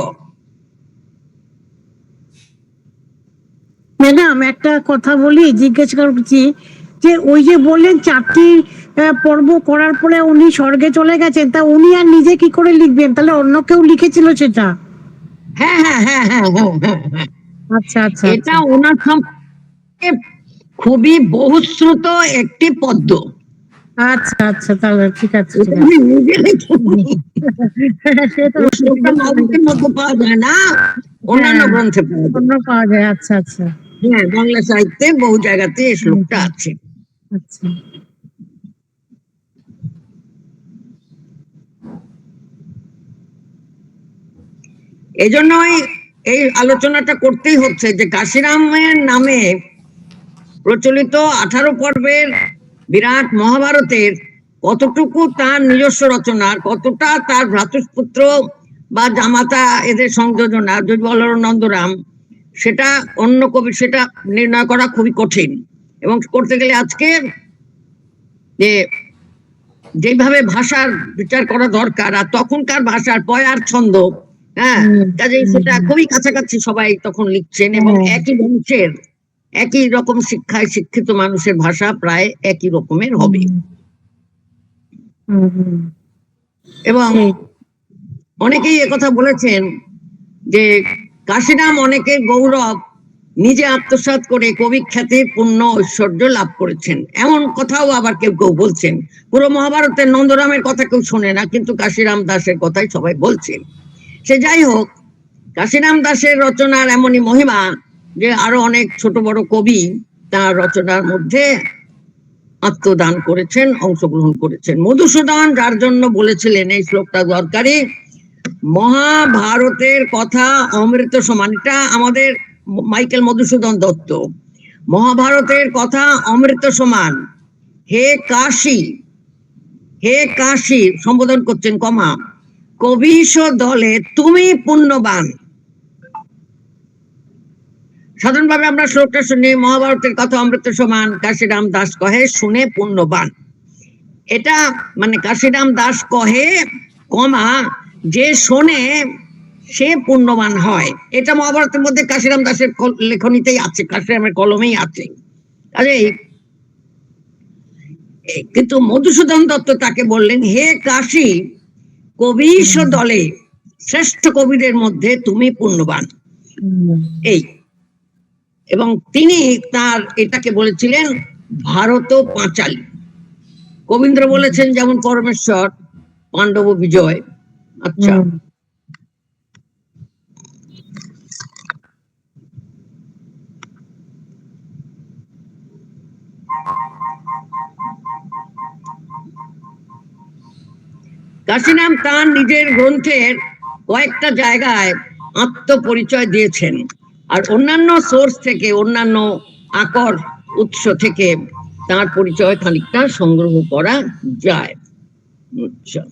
ম্যাডাম একটা কথা বলি, জিজ্ঞেস করছি যে ওই যে বললেন 4টি পর্ব করার পরে উনি স্বর্গে চলে গেছেন, তা উনি আর নিজে কি করে লিখবেন? তাহলে অন্য কেউ লিখেছিল সেটা? হ্যাঁ হ্যাঁ হ্যাঁ হ্যাঁ হ্যাঁ হ্যাঁ হ্যাঁ, আচ্ছা আচ্ছা এটা ওনার সম্পর্কে খুবই বহুশ্রুত একটি পদ্য। আচ্ছা আচ্ছা, তাহলে ঠিক আছে ঠিক উনি আছে। নিজে লিখেননি। সে তো এই শ্লোকটা মহাভারতের মধ্যে পাওয়া যায় না, অন্যান্য হ্যাঁ, গ্রন্থে পাওয়া যায়। অন্য পাওয়া যায়। আচ্ছা আচ্ছা হ্যাঁ, বাংলা সাহিত্যে বহু জায়গাতে এই শ্লোকটা আছে। আচ্ছা। এজন্যই এই আলোচনাটা করতেই হচ্ছে যে কাশিরামের নামে প্রচলিত 18 পর্বের বিরাট মহাভারতের কতটুকু তার নিজস্ব রচনার, কতটা তার ভ্রাতুষ্পুত্র বা জামাতা এদের সংযোজনা, যদি বলো নন্দরাম, সেটা অন্য কবি সেটা নির্ণয় করা খুবই কঠিন। এবং করতে গেলে আজকে যে যেভাবে ভাষার বিচার করা দরকার, আর তখনকার ভাষার পয়ার ছন্দ, হ্যাঁ, কাজেই সেটা খুবই কাছাকাছি সবাই তখন লিখছেন এবং একই বংশের একই রকম শিক্ষায় শিক্ষিত মানুষের ভাষা প্রায় একই রকমের হবে। এবং অনেকেই একথা বলেছেন যে কাশিরাম অনেকের গৌরব নিজে আত্মসাৎ করে কবি খ্যাতির পূর্ণ ঐশ্বর্য লাভ করেছেন, এমন কথাও আবার কেউ কেউ বলছেন। পুরো মহাভারতের নন্দরামের কথা কেউ শোনে না, কিন্তু কাশিরাম দাসের কথাই সবাই বলছেন। সে যাই হোক, কাশিরাম দাসের রচনার এমনই মহিমা যে আরো অনেক ছোট বড় কবি তার রচনার মধ্যে আত্মদান করেছেন, অংশগ্রহণ করেছেন। মধুসূদন যার জন্য বলেছিলেন এই শ্লোকটা দরকারি, মহাভারতের কথা অমৃত সমান, এটা আমাদের মাইকেল মধুসূদন দত্ত, মহাভারতের কথা অমৃত সমান, হে কাশী, হে কাশী সম্বোধন করছেন, কমা কবিশ দলে তুমি পুণ্যবান। সাধারণভাবে আমরা শ্লোকটা শুনি, মহাভারতের কথা অমৃত সমান, কাশিরাম দাস কহে শুনে পুণ্যবান। এটা মানে কাশিরাম দাস কহে, কমা যে শোনে সে পুণ্যবান হয়। এটা মহাভারতের মধ্যে কাশিরাম দাসের লেখনীতেই আছে, কাশিরামের কলমেই আছে। আরে কিন্তু মধুসূদন দত্ত তাকে বললেন, হে কাশী, কবিশ দলে শ্রেষ্ঠ কবিদের মধ্যে তুমি পুণ্যবান। এই এবং তিনি তার এটাকে বলেছিলেন ভারত পাঁচালী। কবীন্দ্র বলেছেন যেমন পরমেশ্বর, পাণ্ডব বিজয়। আচ্ছা, কাশিরাম তার নিজের গ্রন্থের কয়েকটা জায়গায় আত্মপরিচয় দিয়েছেন, আর অন্যান্য সোর্স থেকে, অন্যান্য আকর উৎস থেকে তার পরিচয় খানিকটা সংগ্রহ করা যায়। আচ্ছা,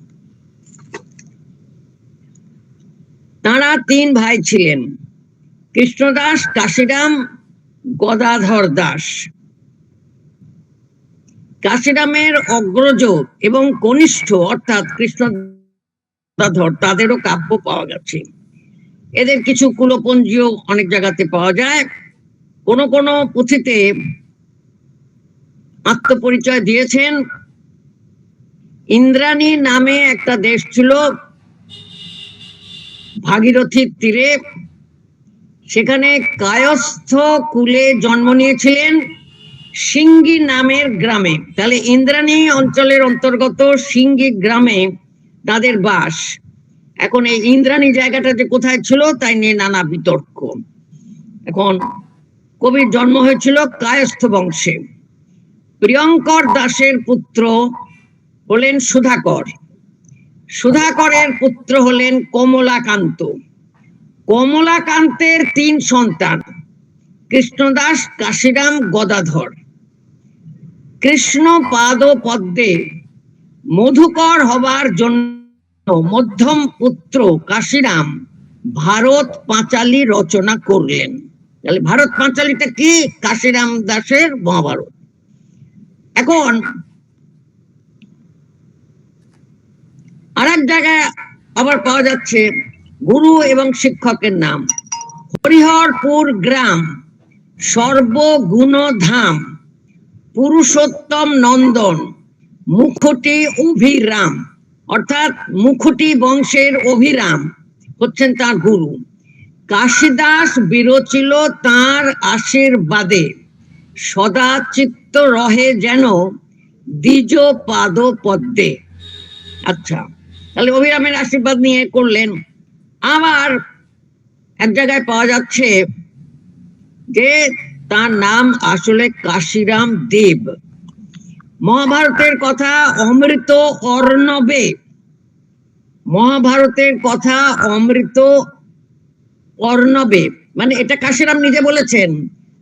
তারা 3 ভাই ছিলেন, কৃষ্ণদাস, কাশিরাম, গদাধর দাস। কাশিরামের অগ্রজ এবং কনিষ্ঠ অর্থাৎ কৃষ্ণ গদাধর, তাদেরও কাব্য পাওয়া গেছে। এদের কিছু কুলপঞ্জিও অনেক জায়গাতে পাওয়া যায়। কোন কোন পুঁথিতে আত্মপরিচয় দিয়েছেন। ইন্দ্রাণী নামে একটা দেশ ছিল ভাগীরথীর তীরে, সেখানে কায়স্থ কুলে জন্ম নিয়েছিলেন সিঙ্গি নামের গ্রামে। তাহলে ইন্দ্রাণী অঞ্চলের অন্তর্গত সিঙ্গি গ্রামে তাদের বাস। এখন এই ইন্দ্রাণী জায়গাটা যে কোথায় ছিল তাই নিয়ে নানা বিতর্ক। এখন কবির জন্ম হয়েছিল কায়স্থ বংশে। প্রিয়ঙ্কর দাসের পুত্র হলেন সুধাকর, সুধাকরের পুত্র হলেন কমলাকান্ত, কমলাকান্তের 3 সন্তান, কৃষ্ণদাস, কাশিরাম, গদাধর। কৃষ্ণ পাদ পদ্মে মধুকর হবার জন্য মধ্যম পুত্র কাশিরাম ভারত পাঁচালী রচনা করলেন। তাহলে ভারত পাঁচালীটা কি? কাশিরাম দাসের মহাভারত। এখন আর এক জায়গায় আবার পাওয়া যাচ্ছে গুরু এবং শিক্ষকের নাম। হরিহরপুর গ্রাম, সর্বগুণ ধাম, পুরুষোত্তম নন্দন, মুখটি অভিরাম। অর্থাৎ মুখটি বংশের অভিরাম হচ্ছেন তার গুরু। কাশিদাস বিরচিল তাঁর আশীর্বাদে, সদা চিত্ত রহে যেন দ্বিজ পাদ পদ্মে। আচ্ছা, তাহলে অভিরামের আশীর্বাদ নিয়ে করলেন। আবার এক জায়গায় পাওয়া যাচ্ছে যে তার নাম আসলে কাশিরাম দেব। মহাভারতের কথা অমৃত অর্ণবে, মহাভারতের কথা অমৃত অর্ণবে, মানে এটা কাশিরাম নিজে বলেছেন।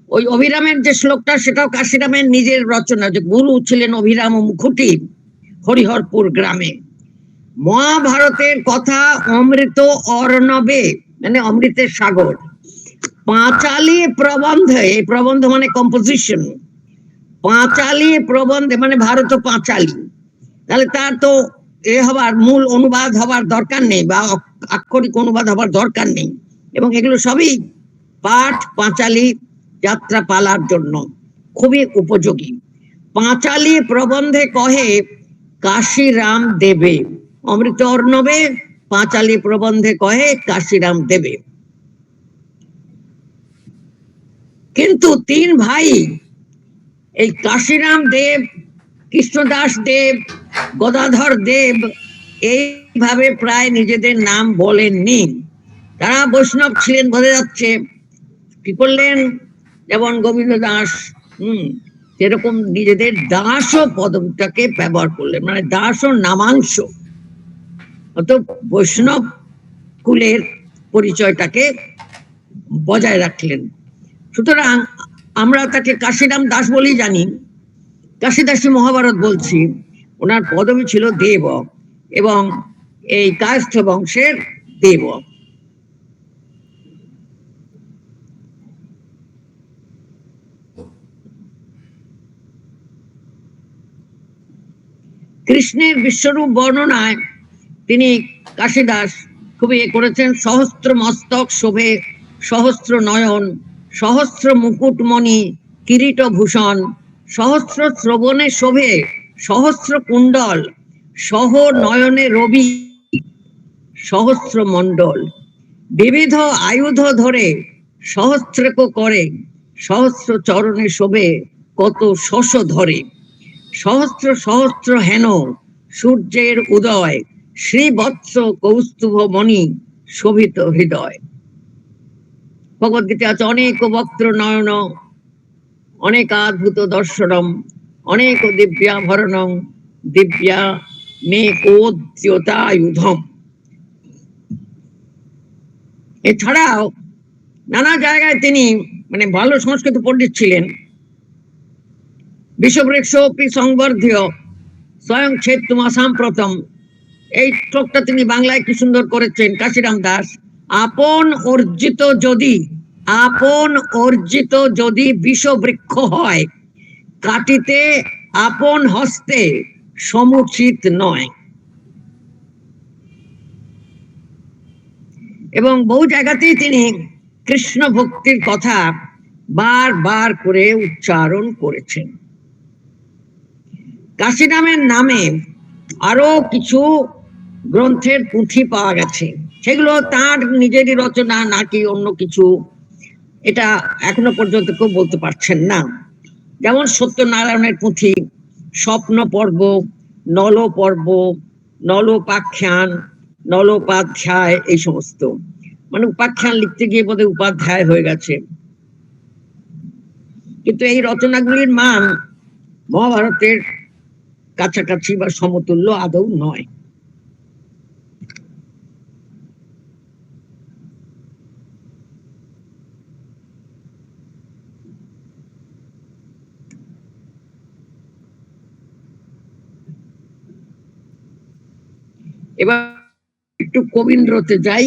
ওই অভিরামের যে শ্লোকটা সেটাও কাশিরামের নিজের রচনা, যে গুরু ছিলেন অভিরাম ও মুখটি হরিহরপুর গ্রামে। মহাভারতের কথা অমৃত অর্ণবে, মানে অমৃতের সাগর। পাঁচালী প্রবন্ধে, এই প্রবন্ধ মানে কম্পোজিশন, পাঁচালী প্রবন্ধে মানে ভারত পাঁচালী। তাহলে তার তো হবার মূল অনুবাদ হবার দরকার নেই, বা আক্ষরিক অনুবাদ হবার দরকার নেই, এবং এগুলো সবই পাঠ পাঁচালী যাত্রা পালার জন্য খুবই উপযোগী। পাঁচালী প্রবন্ধে কহে কাশিরাম দেবে, অমৃত অর্ণবে পাঁচালী প্রবন্ধে কহে কাশিরাম দেবে। কিন্তু 3 ভাই, এই কাশিরাম দেব, কৃষ্ণদাস দেব, গদাধর দেব, এইভাবে প্রায় নিজেদের নাম বলেননি। তারা বৈষ্ণব ছিলেন বোঝা যাচ্ছে। কি করলেন? যেমন গোবিন্দ দাস, সেরকম নিজেদের দাস পদটাকে ব্যবহার করলেন, মানে দাস ও নামাংশ, অত বৈষ্ণব কুলের পরিচয়টাকে বজায় রাখলেন। সুতরাং আমরা তাকে কাশিরাম দাস বলেই জানি। কাশিদাসী মহাভারত বলছি, ওনার পদবী ছিল দেব, এবং এই কায়স্থ বংশের দেব। কৃষ্ণের বিশ্বরূপ বর্ণনায় তিনি কাশিদাস খুবই করেছেন। সহস্র মস্তক শোভে, সহস্র নয়ন, সহস্র মুকুটমণি, কিরীট ভূষণ, সহস্র শ্রবণে শোভে, সহস্র কুণ্ডল, সহ নয়নে রবি, সহস্র মণ্ডল, বিবিধ আয়ুধ ধরে সহস্রক করে, সহস্র চরণে শোভে কত শশ ধরে, সহস্র সহস্র হেন সূর্যের উদয়, শ্রীবৎস কৌস্তুভ মণি শোভিত হৃদয়। ভগবদ্গীতা আছে অনেক বক্ত্র নয়ন, অনেক অদ্ভুত দর্শনম, অনেক দিব্যাভরণং, দিব্যা মে কোদ্যোতায়ুধম। এছাড়াও নানা জায়গায় তিনি মানে ভালো সংস্কৃত পণ্ডিত ছিলেন। বিশ্ববৃক্ষপি সংবর্ধীয় স্বয়ং ছেত্তুমাসাম প্রথম, এই শ্লোকটা তিনি বাংলায় কি সুন্দর করেছেন কাশিরাম দাস। আপন অর্জিত যদি বিষবৃক্ষ হয়, কাটিতে আপন হস্তে সমুচিত নয়। এবং বহু জায়গাতেই তিনি কৃষ্ণ ভক্তির কথা বারবার করে উচ্চারণ করেছেন। কাশিরামের নামে আরো কিছু গ্রন্থের পুঁথি পাওয়া গেছে, সেগুলো তার নিজেরই রচনা নাকি অন্য কিছু, এটা এখনো পর্যন্ত কেউ বলতে পারছেন না। যেমন সত্যনারায়ণের পুঁথি, স্বপ্ন পর্ব, নল পর্ব, নলোপাখ্যান, নলোপাধ্যায়, এই সমস্ত, মানে উপাখ্যান লিখতে গিয়ে বোধহয় উপাধ্যায় হয়ে গেছে। কিন্তু এই রচনাগুলির মান মহাভারতের কাছাকাছি বা সমতুল্য আদৌ নয়। এবার একটু কবীন্দ্রতে যাই।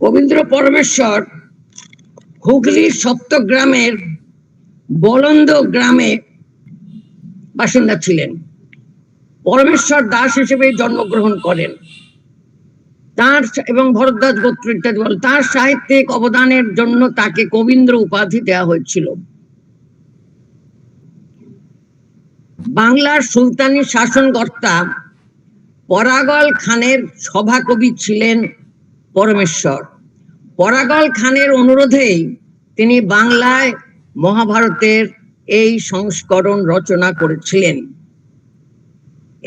কবীন্দ্র পরমেশ্বর হুগলির সপ্তগ্রামের বলন্দ গ্রামে বাসিন্দা ছিলেন। পরমেশ্বর দাস হিসেবে জন্মগ্রহণ করেন। তার এবং ভরদ্বাজ গোত্র ইত্যাদি বল, তার সাহিত্যিক অবদানের জন্য তাকে কবীন্দ্র উপাধি দেওয়া হয়েছিল। বাংলার সুলতানি শাসনকর্তা পরাগল খানের সভাকবি ছিলেন পরমেশ্বর। পরাগল খানের অনুরোধেই তিনি বাংলায় মহাভারতের এই সংস্করণ রচনা করেছিলেন।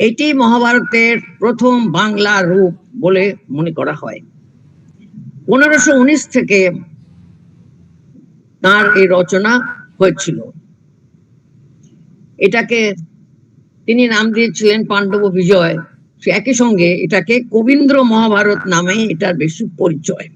এটি মহাভারতের প্রথম বাংলা রূপ বলে মনে করা হয়। 1519 থেকে তার এই রচনা হয়েছিল। এটাকে তিনি নাম দিয়েছিলেন পাণ্ডব বিজয়। একই সঙ্গে এটাকে কবীন্দ্র মহাভারত নামে এটার বেশি পরিচয়।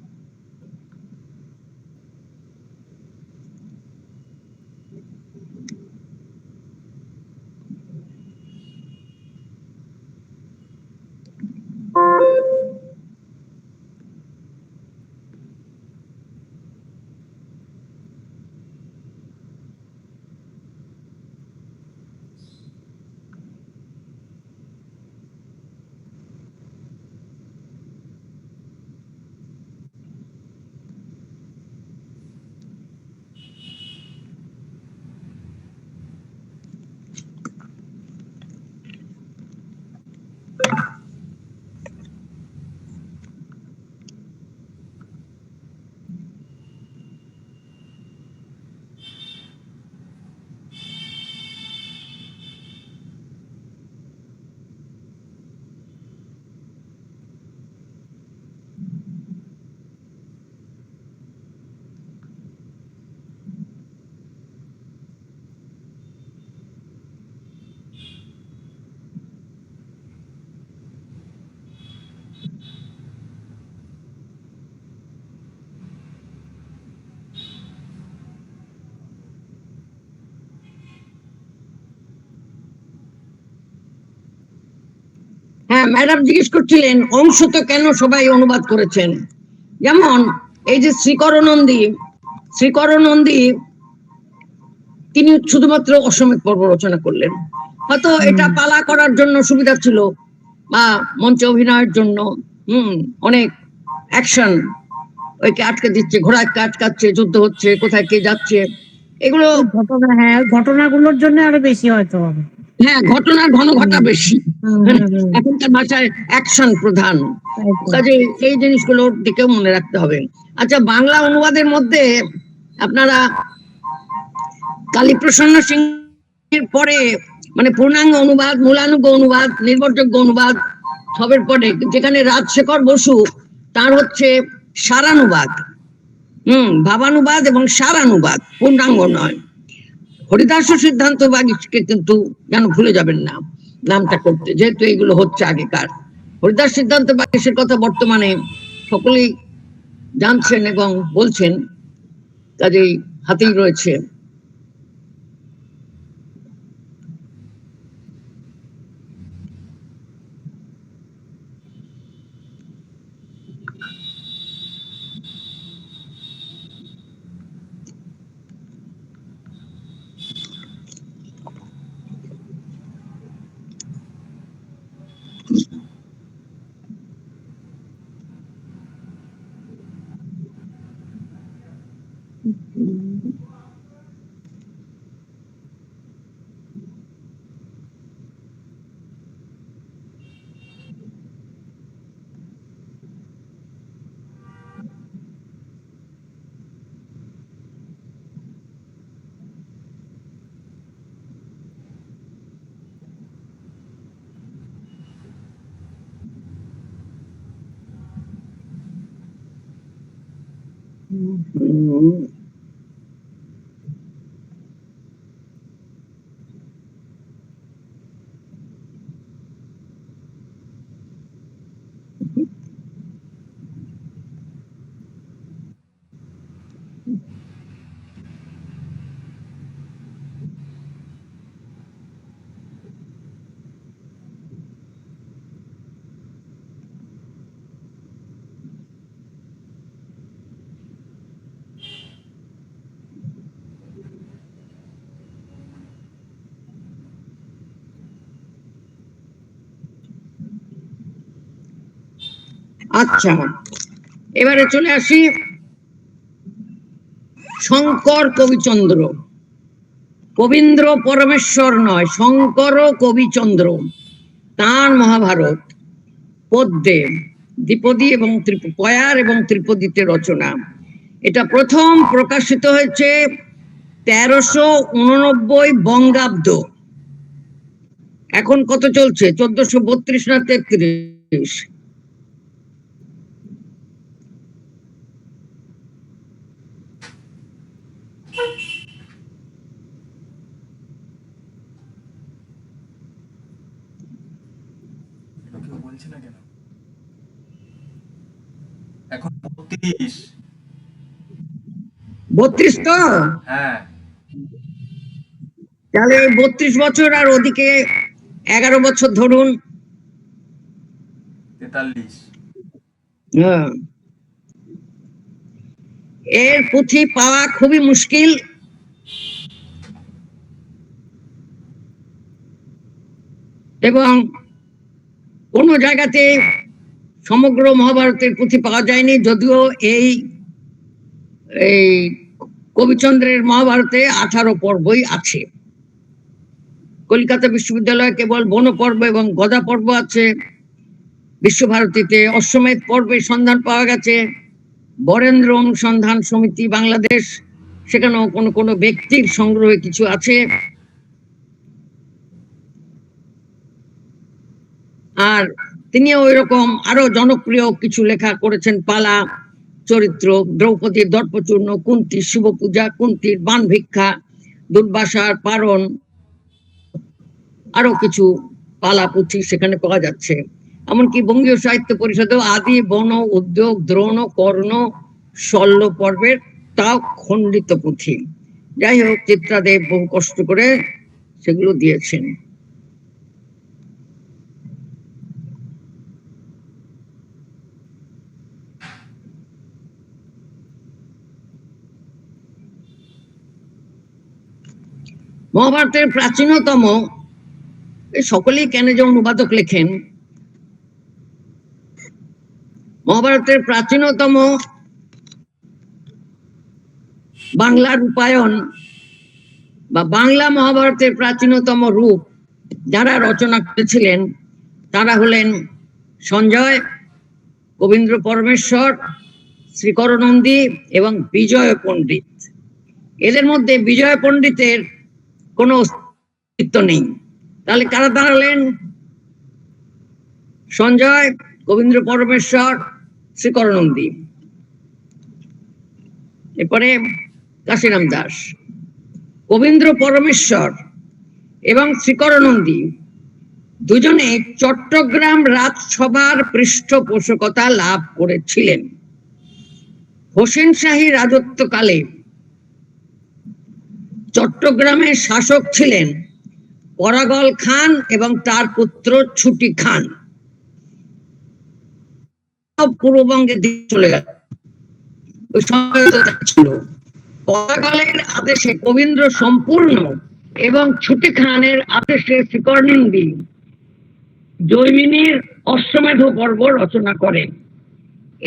হ্যাঁ, ম্যাডাম জিজ্ঞেস করছিলেন অংশ তো কেন সবাই অনুবাদ করেছেন। যেমন এই যে শ্রীকরনন্দী তিনি শুধুমাত্র অশ্বমেধ পর্ব রচনা করলেন। হয়তো এটা পালা করার জন্য সুবিধা ছিল, বা মঞ্চে অভিনয়ের জন্য। অনেক অ্যাকশন, ওইকে আটকে দিচ্ছে, ঘোড়াকে আটকাচ্ছে, যুদ্ধ হচ্ছে, কোথায় কে যাচ্ছে, এগুলো ঘটনা, হ্যাঁ ঘটনাগুলোর জন্য আরো বেশি হয়তো হবে। হ্যাঁ, ঘটনার ঘন ঘটা বেশি। এখনকার ভাষায় অ্যাকশন প্রধান, কাজে এই জিনিসগুলোর দিকেও মনে রাখতে হবে। আচ্ছা, বাংলা অনুবাদের মধ্যে আপনারা কালীপ্রসন্ন সিংহের পরে মানে পূর্ণাঙ্গ অনুবাদ, মূলানুগ অনুবাদ, নির্ভরযোগ্য অনুবাদ সবের পরে যেখানে রাজশেখর বসু তার হচ্ছে সারানুবাদ, ভাবানুবাদ এবং সারানুবাদ, পূর্ণাঙ্গ নয়। হরিদাস সিদ্ধান্ত বাগীশকে কিন্তু যেন ভুলে যাবেন না নামটা করতে, যেহেতু এগুলো হচ্ছে আগেকার। হরিদাস সিদ্ধান্ত বাগীশের কথা বর্তমানে সকলেই জানছেন এবং বলছেন, কাজেই হাতেই রয়েছে। আচ্ছা, এবারে চলে আসি শঙ্কর কবিচন্দ্র। কবীন্দ্র পরমেশ্বর নয়, শঙ্কর কবিচন্দ্র, তাঁর মহাভারত পদ্যে, দ্বিপদী এবং পয়ার এবং ত্রিপদীতে রচনা। এটা প্রথম প্রকাশিত হয়েছে 1389 বঙ্গাব্দ। এখন কত চলছে? 1432 না 33? বলছি না কেন, এখন 32। 32 তো? হ্যাঁ, তাহলে 32 বছর আর ওদিকে 11 বছর ধরুন। 43। হ্যাঁ, এর পুঁথি পাওয়া খুবই মুশকিল। এবং কোন জায়গাতে সমগ্র মহাভারতের পুঁথি পাওয়া যায়নি, যদিও এই এই কবিচন্দ্রের মহাভারতে 18 পর্বই আছে। কলকাতা বিশ্ববিদ্যালয়ে কেবল বন পর্ব এবং গদা পর্ব আছে। বিশ্বভারতীতে অশ্বমেধ পর্বের সন্ধান পাওয়া গেছে। বরেন্দ্র অনুসন্ধান সমিতি বাংলাদেশ, সেখানেও কোনো কোনো ব্যক্তির সংগ্রহে কিছু আছে। আর তিনিও ওই রকম আরো জনপ্রিয় কিছু লেখা করেছেন। পালা চরিত্র, দ্রৌপদীর দর্পচূর্ণ, কুন্তির শুভ পূজা, কুন্তির বান ভিক্ষা, দুর্বাসার পারণ, আরো কিছু পালা পুঁথি সেখানে পাওয়া যাচ্ছে। এমনকি বঙ্গীয় সাহিত্য পরিষদেও আদি, বন, উদ্যোগ, দ্রোণ, কর্ণ, শল্য পর্বের তাও খণ্ডিত পুঁথি। যাই হোক, চিত্রাদেব বহু কষ্ট করে সেগুলো দিয়েছেন। মহাভারতের প্রাচীনতম, সকলেই কেন যে অনুবাদক লেখেন, মহাভারতের প্রাচীনতম বাংলা রূপায়ণ বা বাংলা মহাভারতের প্রাচীনতম রূপ যারা রচনা করেছিলেন তারা হলেন সঞ্জয়, কবীন্দ্র পরমেশ্বর, শ্রীকর নন্দী এবং বিজয় পণ্ডিত। এদের মধ্যে বিজয় পণ্ডিতের কোনো অস্তিত্ব নেই। তাহলে কারা দাঁড়ালেন? সঞ্জয়, কবীন্দ্র পরমেশ্বর, শ্রীকর নন্দী। এরপরে কাশিরাম দাস। কবীন্দ্র পরমেশ্বর এবং শ্রীকর নন্দী দুজনে চট্টগ্রাম রাজসভার পৃষ্ঠপোষকতা লাভ করেছিলেন। হোসেন শাহী রাজত্বকালে চট্টগ্রামের শাসক ছিলেন পরাগল খান এবং তার পুত্র ছুটি খান। পূর্ববঙ্গের দিকে চলে গেল। পরাগলের আদেশে কবীন্দ্র সম্পূর্ণ এবং ছুটি খানের আদেশে শ্রীকর নন্দী জৈমিনীর অশ্বমেধ পর্ব রচনা করেন।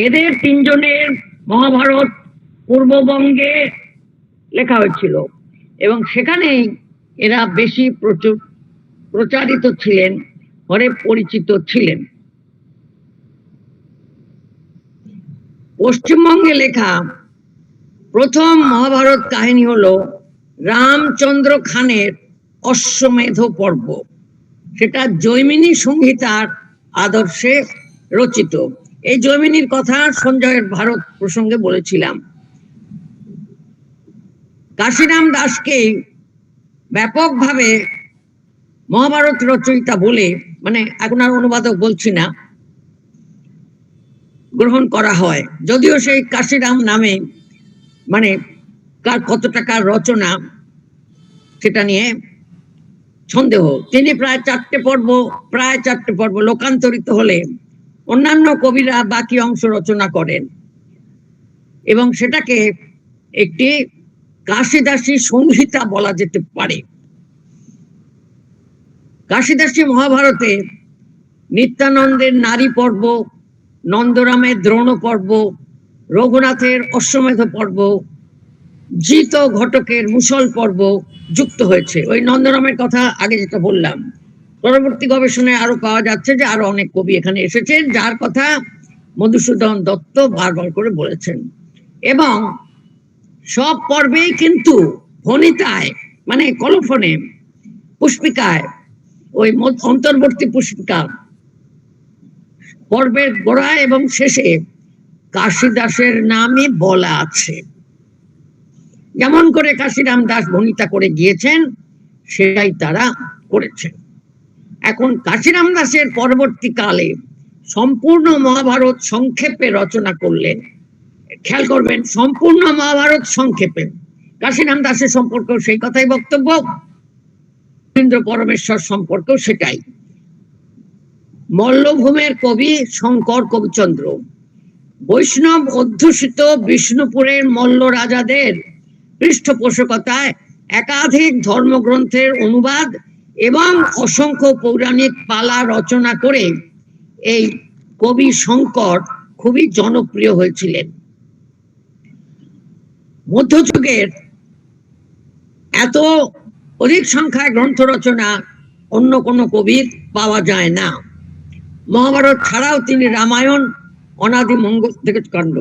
এদের তিনজনের মহাভারত পূর্ববঙ্গে লেখা হয়েছিল এবং সেখানেই এরা বেশি প্রচারিত ছিলেন, পরে পরিচিত ছিলেন। পশ্চিমবঙ্গে লেখা প্রথম মহাভারত কাহিনী হলো রামচন্দ্র খানের অশ্বমেধ পর্ব। সেটা জৈমিনী সংহিতার আদর্শে রচিত। এই জৈমিনীর কথা সঞ্জয়ের ভারত প্রসঙ্গে বলেছিলাম। কাশিরাম দাসকে ব্যাপকভাবে মহাভারত রচয়িতা বলে, মানে এখন আর অনুবাদক বলছি না, গ্রহণ করা হয়। যদিও সেই কাশিরাম নামে মানে কত টাকার রচনা সেটা নিয়ে সন্দেহ। তিনি প্রায় চারটে পর্ব লোকান্তরিত হলে অন্যান্য কবিরা বাকি অংশ রচনা করেন এবং সেটাকে একটি কাশিদাসী সংহিতা বলা যেতে পারে। কাশিদাসী মহাভারতে নিত্যানন্দের নারী পর্ব, নন্দরামের দ্রোণ পর্ব, রঘুনাথের অশ্বমেধ পর্ব, জিত ঘটকের মুসল পর্ব যুক্ত হয়েছে। ওই নন্দরামের কথা আগে যেটা বললাম, পরবর্তী গবেষণায় আরো পাওয়া যাচ্ছে যে আরো অনেক কবি এখানে এসেছেন যার কথা মধুসূদন দত্ত বারবার করে বলেছেন। এবং সব পর্বেই কিন্তু ফণিতায় মানে কলফনে, পুষ্পিকায়, ওই অন্তর্বর্তী পুষ্পিকা পর্বের গোড়ায় এবং শেষে কাশিদাসের নামই বলা আছে। যেমন করে কাশিরাম দাস ভণিতা করে গিয়েছেন সেটাই তারা করেছেন। এখন কাশিরাম দাসের পরবর্তীকালে সম্পূর্ণ মহাভারত সংক্ষেপে রচনা করলেন। খেয়াল করবেন, সম্পূর্ণ মহাভারত সংক্ষেপে। কাশিরাম দাসের সম্পর্কেও সেই কথাই বক্তব্য, রবীন্দ্র পরমেশ্বর সম্পর্কেও সেটাই। মল্লভূমের কবি শঙ্কর কবিচন্দ্র বৈষ্ণব অধ্যুষিত বিষ্ণুপুরের মল্ল রাজাদের পৃষ্ঠপোষকতায় একাধিক ধর্মগ্রন্থের অনুবাদ এবং অসংখ্য পৌরাণিক পালা রচনা করে এই কবি শঙ্কর খুবই জনপ্রিয় হয়েছিলেন। মধ্যযুগের এত অধিক সংখ্যায় গ্রন্থ রচনা অন্য কোনো কবির পাওয়া যায় না। মহাভারত ছাড়াও তিনি রামায়ণ, অনাদি মঙ্গল থেকে কাণ্ড,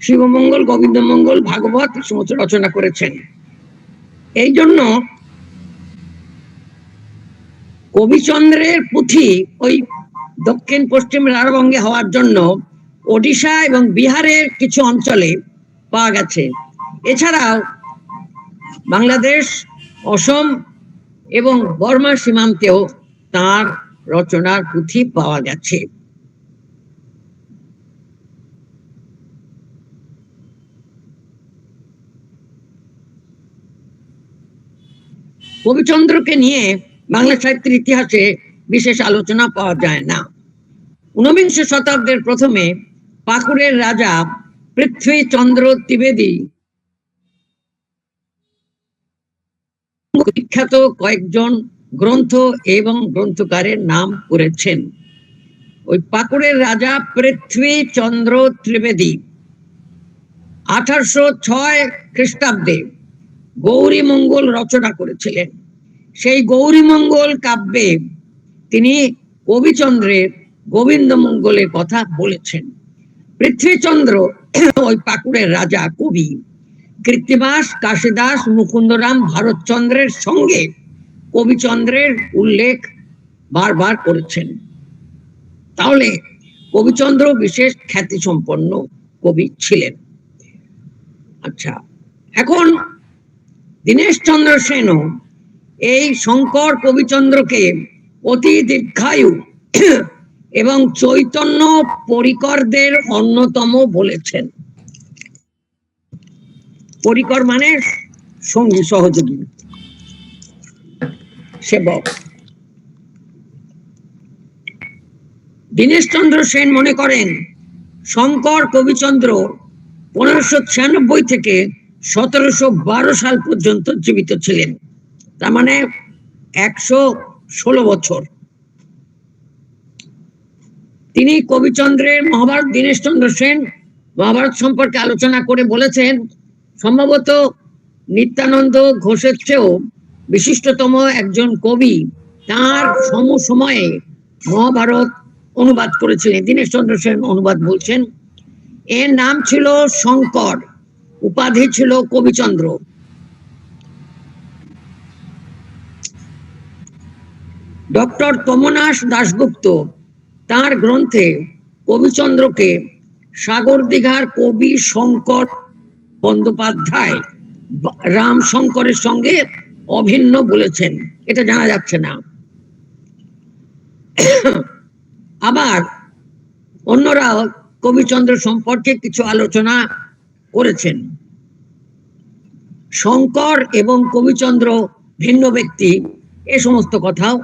শিবমঙ্গল, গোবিন্দমঙ্গল, ভাগবত সমস্ত রচনা করেছেন। এই জন্য কবিচন্দ্রের পুঁথি ওই দক্ষিণ পশ্চিম রাঢ়বঙ্গে হওয়ার জন্য ওড়িশা এবং বিহারের কিছু অঞ্চলে পাওয়া গেছে। এছাড়াও বাংলাদেশ, অসম এবং বর্মা সীমান্তেও তার রচনার পুঁথি পাওয়া গেছে। কবিচন্দ্রকে নিয়ে বাংলা সাহিত্যের ইতিহাসে বিশেষ আলোচনা পাওয়া যায় না। ঊনবিংশ শতাব্দীর প্রথমে পাকুড়ের রাজা পৃথ্বীচন্দ্র ত্রিবেদী বিখ্যাত কয়েকজন গ্রন্থ এবং গ্রন্থকারের নাম করেছেন। ওই পাকুড়ের রাজা পৃথ্বীচন্দ্র ত্রিবেদী 1806 খ্রিস্টাব্দে গৌরীমঙ্গল রচনা করেছিলেন। সেই গৌরীমঙ্গল কাব্যে তিনি কবিচন্দ্রের গোবিন্দমঙ্গলের কথা বলেছেন। পৃথ্বীচন্দ্র ওই পাকুড়ের রাজা কবি কৃত্তিবাস, কাশিদাস, মুকুন্দরাম, ভারতচন্দ্রের সঙ্গে কবিচন্দ্রের উল্লেখ বারবার করেছেন। তাহলে কবিচন্দ্র বিশেষ খ্যাতি সম্পন্ন কবি ছিলেন। আচ্ছা, এখন দীনেশচন্দ্র সেনও এই শঙ্কর কবিচন্দ্রকে অতি দীর্ঘায়ু এবং চৈতন্য পরিকরদের অন্যতম বলেছেন। পরিকর মানে সঙ্গী, সহযোগী, সেবক। দীনেশচন্দ্র সেন মনে করেন শঙ্কর কবিচন্দ্র 1596 থেকে 1712 সাল পর্যন্ত জীবিত ছিলেন, তার মানে 116 বছর। তিনি কবিচন্দ্রের মহাভারত, দীনেশচন্দ্র সেন মহাভারত সম্পর্কে আলোচনা করে বলেছেন, সম্ভবত নিত্যানন্দ ঘোষের চেয়েও বিশিষ্টতম একজন কবি তার সমসময়ে মহাভারত অনুবাদ করেছিলেন। দীনেশচন্দ্র সেন অনুবাদ বলছেন, এর নাম ছিল শঙ্কর, উপাধি ছিল কবিচন্দ্র। ডক্টর তমনাশ দাশগুপ্ত তার গ্রন্থে কবিচন্দ্রকে সাগর দিঘার কবি শঙ্কর বন্দ্যোপাধ্যায় রাম শঙ্করের সঙ্গে অভিন্ন বলেছেন, এটা জানা যাচ্ছে না। আবার অন্যরাও কবিচন্দ্র সম্পর্কে কিছু আলোচনা করেছেন। শঙ্কর এবং কবিচন্দ্র ভিন্ন ব্যক্তি, এ সমস্ত কথাও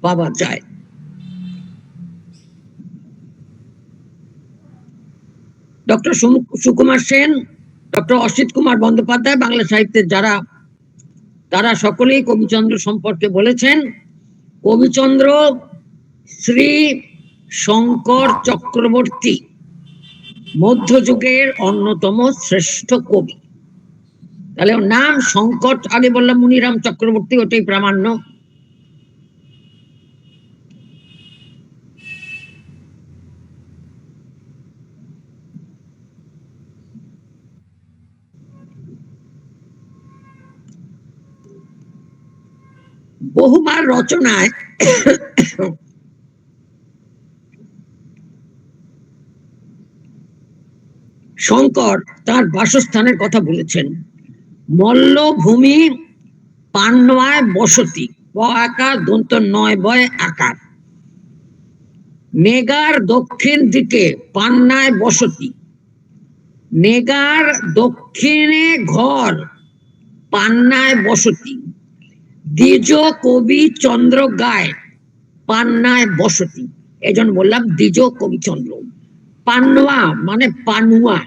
পাওয়া যায়। ডক্টর সুকুমার সেন, ডক্টর অসিত কুমার বন্দ্যোপাধ্যায় বাংলা সাহিত্যের যারা, তারা সকলেই কবিচন্দ্র সম্পর্কে বলেছেন, কবিচন্দ্র শ্রী শঙ্কর চক্রবর্তী মধ্যযুগের অন্যতম শ্রেষ্ঠ কবি। তাহলে ওর নাম শঙ্কর, আগে বললাম মুনিরাম চক্রবর্তী, ওটাই প্রামাণ্য। বহুবার রচনায় শঙ্কর তার বাসস্থানের কথা বলেছেন। মল্লভূমি পান্নয় বসতি, ব আকার দন্ত নয় বয় আকার। নেগার দক্ষিণ দিকে পান্নায় বসতি, নেগার দক্ষিণে ঘর পান্নায় বসতি। দ্বিজ কবি চন্দ্র গায় পান্নায় বসতি, এজন্য বললাম দ্বিজ কবি চন্দ্র। পান্নুয়া মানে পানুয়া,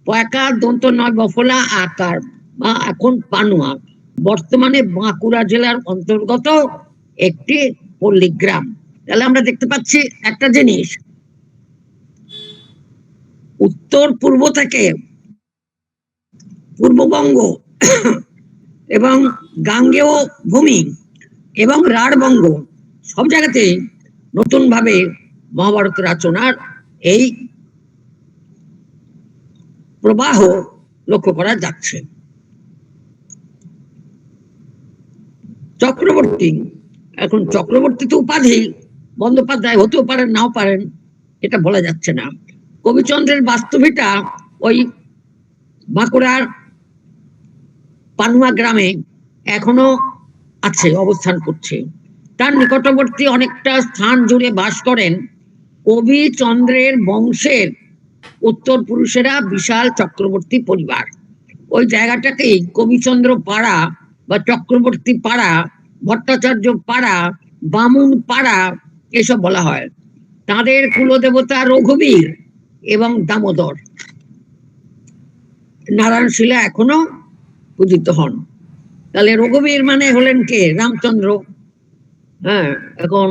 পয়াকার দন্ত নয় বফলা আকার, বা এখন পানুয়া, বর্তমানে বাঁকুড়া জেলার অন্তর্গত একটি পল্লীগ্রাম। তাহলে আমরা দেখতে পাচ্ছি একটা জিনিস, উত্তর পূর্ব থেকে পূর্ববঙ্গ এবং গাঙ্গেয় ভূমি এবং রাঢ়বঙ্গ সব জায়গাতে নতুন ভাবে মহাভারত রচনার এই প্রবাহ লক্ষ্য করা যাচ্ছে। চক্রবর্তী, এখন চক্রবর্তী তো উপাধি, বন্দ্যোপাধ্যায় হতেও পারেন নাও পারেন, এটা বলা যাচ্ছে না। কবিচন্দ্রের বাস্তবিকটা ওই বাঁকুড়ার পানুয়া গ্রামে এখনো আছে, অবস্থান করছে। তার নিকটবর্তী অনেকটা স্থান জুড়ে বাস করেন কবিচন্দ্রের বংশের উত্তর পুরুষেরা, বিশাল চক্রবর্তী পরিবার। ওই জায়গাটাকেই কবিচন্দ্র পাড়া বা চক্রবর্তী পাড়া, ভট্টাচার্য পাড়া, বামুন পাড়া এসব বলা হয়। তাদের কুলদেবতা রঘুবীর এবং দামোদর, নারায়ণশিলা এখনো পূজিত হন। তাহলে রঘুবীর মানে হলেন কে? রামচন্দ্র। হ্যাঁ, এখন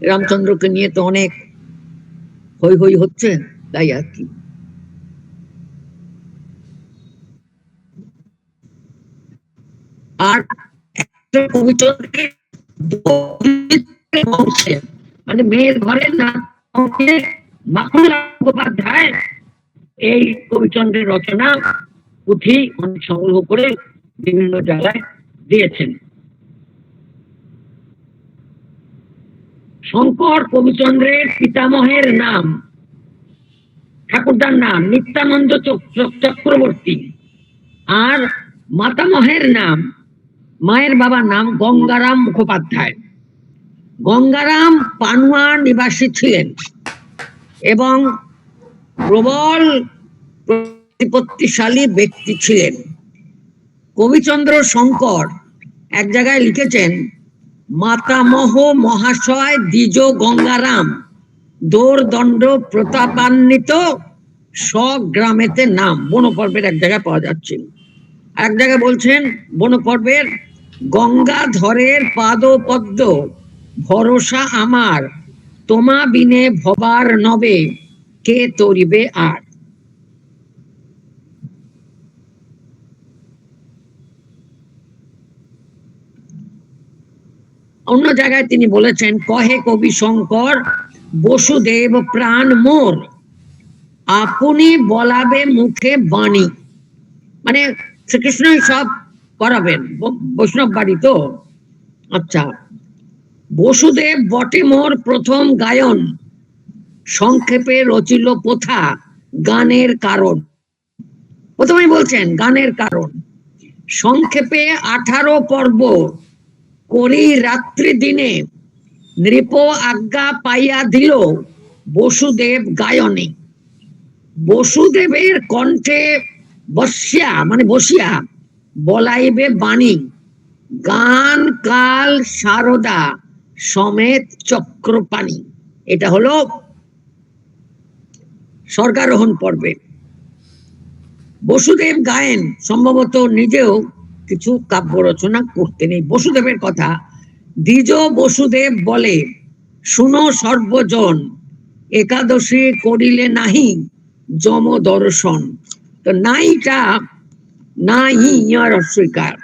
রামচন্দ্রকে নিয়ে তো অনেক হই হই হচ্ছে, তাই আর কি। আর কবিচন্দ্রের মানে মেয়ের ঘরের না মুখোপাধ্যায় এই কবিচন্দ্রের রচনা পুঁথি সংগ্রহ করে বিভিন্ন জায়গায় দিয়েছেন। শঙ্কর কবিচন্দ্রের পিতামহের নাম, ঠাকুরদার নাম নিত্যানন্দ চক্রবর্তী, আর মাতামহের নাম, মায়ের বাবার নাম গঙ্গারাম মুখোপাধ্যায়। গঙ্গারাম পানুয়া নিবাসী ছিলেন এবং প্রবল প্রতিপত্তিশালী ব্যক্তি ছিলেন। কবিচন্দ্র শঙ্কর এক জায়গায় লিখেছেন, মাতামহ মহাশয় দ্বিজ গঙ্গারাম দোর্দণ্ড প্রতাপান্বিত স্বগ্রামেতে নাম। বনপর্বের এক জায়গায় পাওয়া যাচ্ছে। এক জায়গায় বলছেন বনপর্বের, গঙ্গাধরের পাদপদ্ম ভরসা আমার, তোমা বিনে ভবার নবে কে তরিবে আর। অন্য জায়গায় তিনি বলেছেন, কহে কবি শঙ্কর বসুদেব প্রাণ মোর, আপনি বলাবে মুখে বাণী। মানে শ্রীকৃষ্ণই সব করাবেন, বৈষ্ণব বাড়ি তো। আচ্ছা, বসুদেব বটে মোর প্রথম গায়ন, সংক্ষেপে রচিল পোথা গানের কারণ। প্রথমে বলছেন গানের কারণ। সংক্ষেপে 18 পর্ব করি রাত্রি দিনে, নৃপ আজ্ঞা পাইয়া দিল বসুদেব গায়নে। বসুদেবের কণ্ঠে বসিয়া মানে বসিয়া বলাইবে বাণী, গান কাল সারদা সমেত চক্রপাণী। এটা হলো স্বর্গারোহণ পর্বে। বসুদেব গায়েন, সম্ভবত নিজেও কিছু কাব্য রচনা করতেন। এই বসুদেবের কথা দ্বিজ বসুদেব বলে, শুনো সর্বজন, একাদশী করিলে নাহি যম দর্শন। তো নাইটা নাহি ইয়ার অস্বীকার।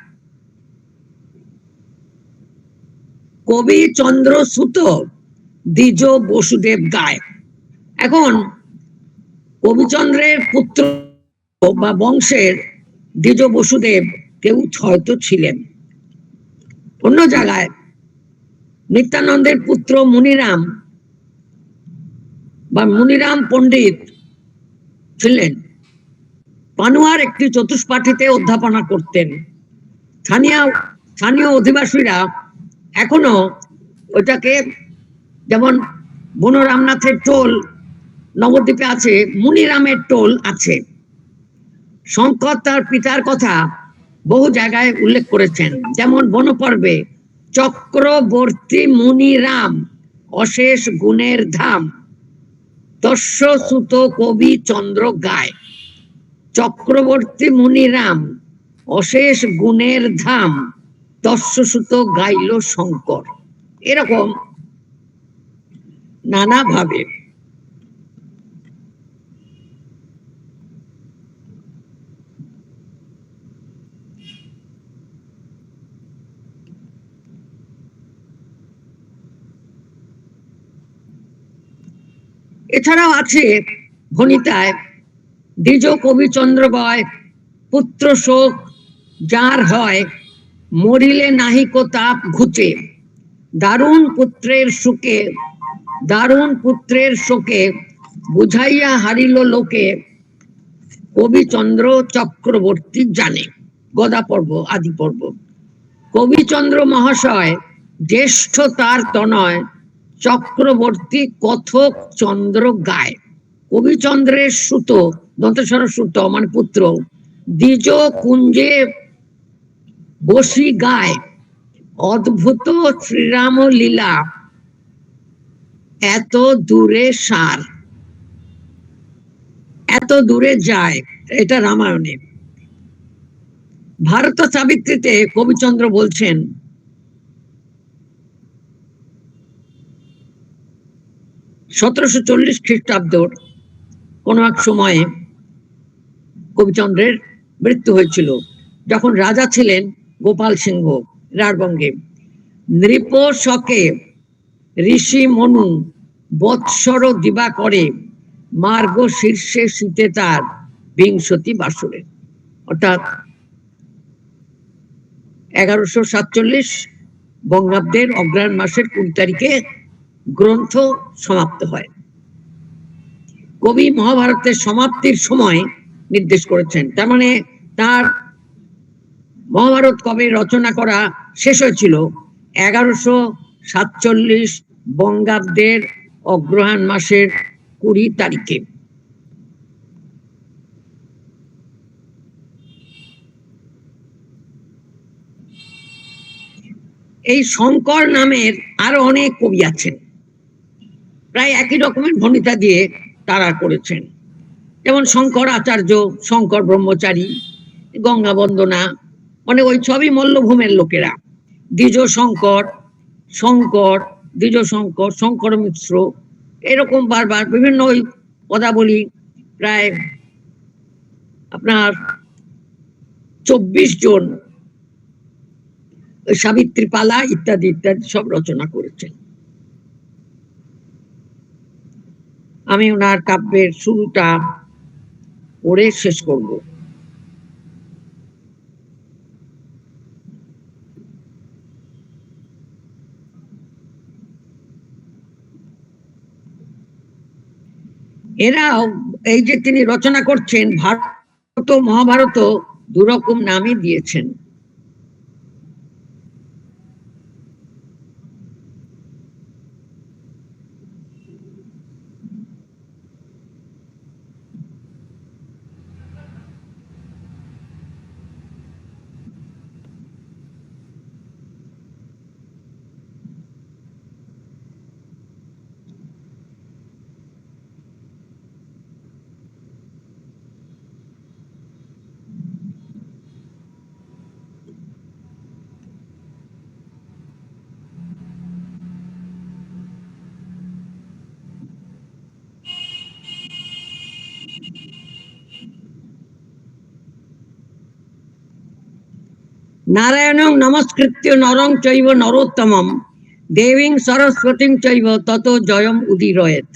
কবি চন্দ্র সুত দ্বিজ বসুদেব গায়। এখন কবিচন্দ্রের পুত্র বা বংশের দ্বিজ বসুদেব কেউ হয়তো ছিলেন। অন্য জায়গায় নিত্যানন্দের পুত্র মুনিরাম বা মুনিরাম পণ্ডিত ছিলেন। পানুয়ার একটি চতুষ্পাঠীতে অধ্যাপনা করতেন। স্থানীয় অধিবাসীরা এখনো ওটাকে, যেমন বনরামনাথের টোল নবদ্বীপে আছে, মুনিরামের টোল আছে। শঙ্কর তার পিতার কথা বহু জায়গায় উল্লেখ করেছেন, যেমন বনপর্বে, চক্রবর্তী মুনিরাম অশেষ গুণের ধাম, তস্য সুত কবি চন্দ্র গায়। চক্রবর্তী মুনিরাম অশেষ গুণের ধাম, তস্য সুত গাইল শঙ্কর। এরকম নানা ভাবে এছাড়াও আছে ভণিতায়, দ্বিজ কবি চন্দ্র গয়, পুত্র শোক যার হয়, মরিলে নাহিক তাপ ঘুচে, দারুণ পুত্রের শোকে বুঝাইয়া হারিল লোকে, কবিচন্দ্র চক্রবর্তী জানে। গদা পর্ব, আদি পর্ব। কবিচন্দ্র মহাশয় জ্যেষ্ঠ তার তনয়, চক্রবর্তী কথক চন্দ্র গায়। কবিচন্দ্রের সুত, দন্তস্বর সুত মানে পুত্র, দ্বিজ কুঞ্জে বসি গায়, অদ্ভুত শ্রীরাম লীলা এত দূরে সার। এত দূরে যায়, এটা রামায়ণে। ভারত সাবিত্রীতে কবিচন্দ্র বলছেন, 1740 খ্রিস্টাব্দর কোন এক সময়ে কবিচন্দ্রের মৃত্যু হয়েছিল, যখন রাজা ছিলেন গোপাল সিংহ রাঢ়বঙ্গে। নৃপ শকে ঋষি মনু বৎসর দিবা করে, মার্গ শীর্ষে শীতে তার বিংশতি বাসরে। অর্থাৎ 1147 বঙ্গাব্দের অগ্রহায়ণ মাসের 20 তারিখে গ্রন্থ সমাপ্ত হয়। কবি মহাভারতের সমাপ্তির সময় নির্দেশ করেছেন, তার মানে তার মহাভারত কবে রচনা করা শেষ হয়েছিল? 1147 বঙ্গাব্দের অগ্রহায়ণ মাসের 20 তারিখে। এই শঙ্কর নামের আরো অনেক কবি আছেন, প্রায় একই রকমের ভণিতা দিয়ে তারা করেছেন। যেমন শঙ্কর আচার্য, শঙ্কর ব্রহ্মচারী, গঙ্গা বন্দনা, মানে ওই সবই মল্লভূমের লোকেরা। দ্বিজ শঙ্কর, শঙ্কর, দ্বিজ শঙ্কর, শঙ্কর মিশ্র, এরকম বারবার বিভিন্ন ওই পদাবলী প্রায় আপনার 24 জন, সাবিত্রী পালা ইত্যাদি ইত্যাদি সব রচনা করেছেন। আমি ওনার কাব্যের শুরুটা পড়ে শেষ করব। এরাও এই যে তিনি রচনা করছেন, ভারত মহাভারত দুরকম নামই দিয়েছেন। নারায়ণং নমস্কৃত্য নরং চৈব নরোত্তমম দেবীং সরস্বতীং চৈব তত জয়ম উদীরয়েৎ।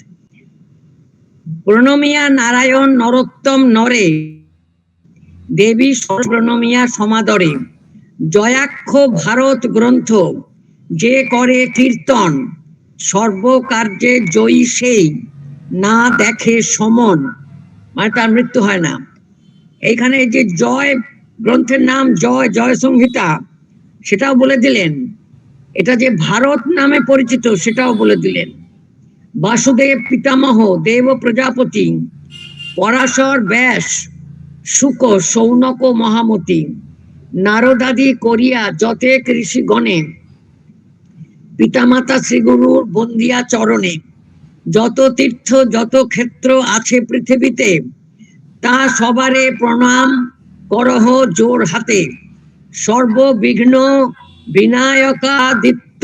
প্রণমিয়া নারায়ণ নরোত্তম নরে দেবী প্রণমিয়া সমাদরে। জয়াক্ষ ভারত গ্রন্থ যে করে কীর্তন সর্বকার্যে জয়ী সেই না দেখে সমন, মানে তার মৃত্যু হয় না। এইখানে যে জয় গ্রন্থের নাম জয়, জয় সংহিতা, সেটাও বলে দিলেন। এটা যে ভারত নামে পরিচিত সেটাও বলে দিলেন। বাসুদেব পিতামহ দেব প্রজাপতি, পরাশর ব্যাস শুক সৌনক মহামতি, নারদাদি করিয়া যতেক ঋষিগণে, পিতামাতা শ্রীগুরুর বন্দিয়া চরণে। যত তীর্থ যত ক্ষেত্র আছে পৃথিবীতে তা সবারে প্রণাম করহ জোর হাতে। সর্ববিঘ্ন বিনায়কাদিত্য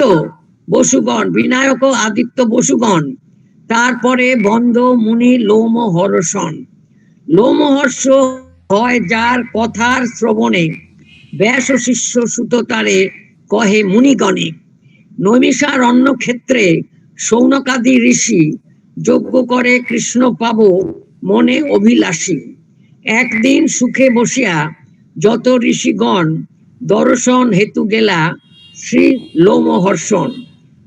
বসুগণ, বিনায়ক আদিত্য বসুগণ, তারপরে বন্ধ মুনি লোমহর্ষণ। লোমহর্ষ হয় যার কথার শ্রবণে, ব্যাস শিষ্য সুত তারে কহে মুনিগণে। নৈমিষারণ্য ক্ষেত্রে সৌনকাদি ঋষি যজ্ঞ করে কৃষ্ণ পাব মনে অভিলাষী। একদিন সুখে বসিয়া যত ঋষিগণ দর্শন হেতু গেলা শ্রী লোমহর্ষণ।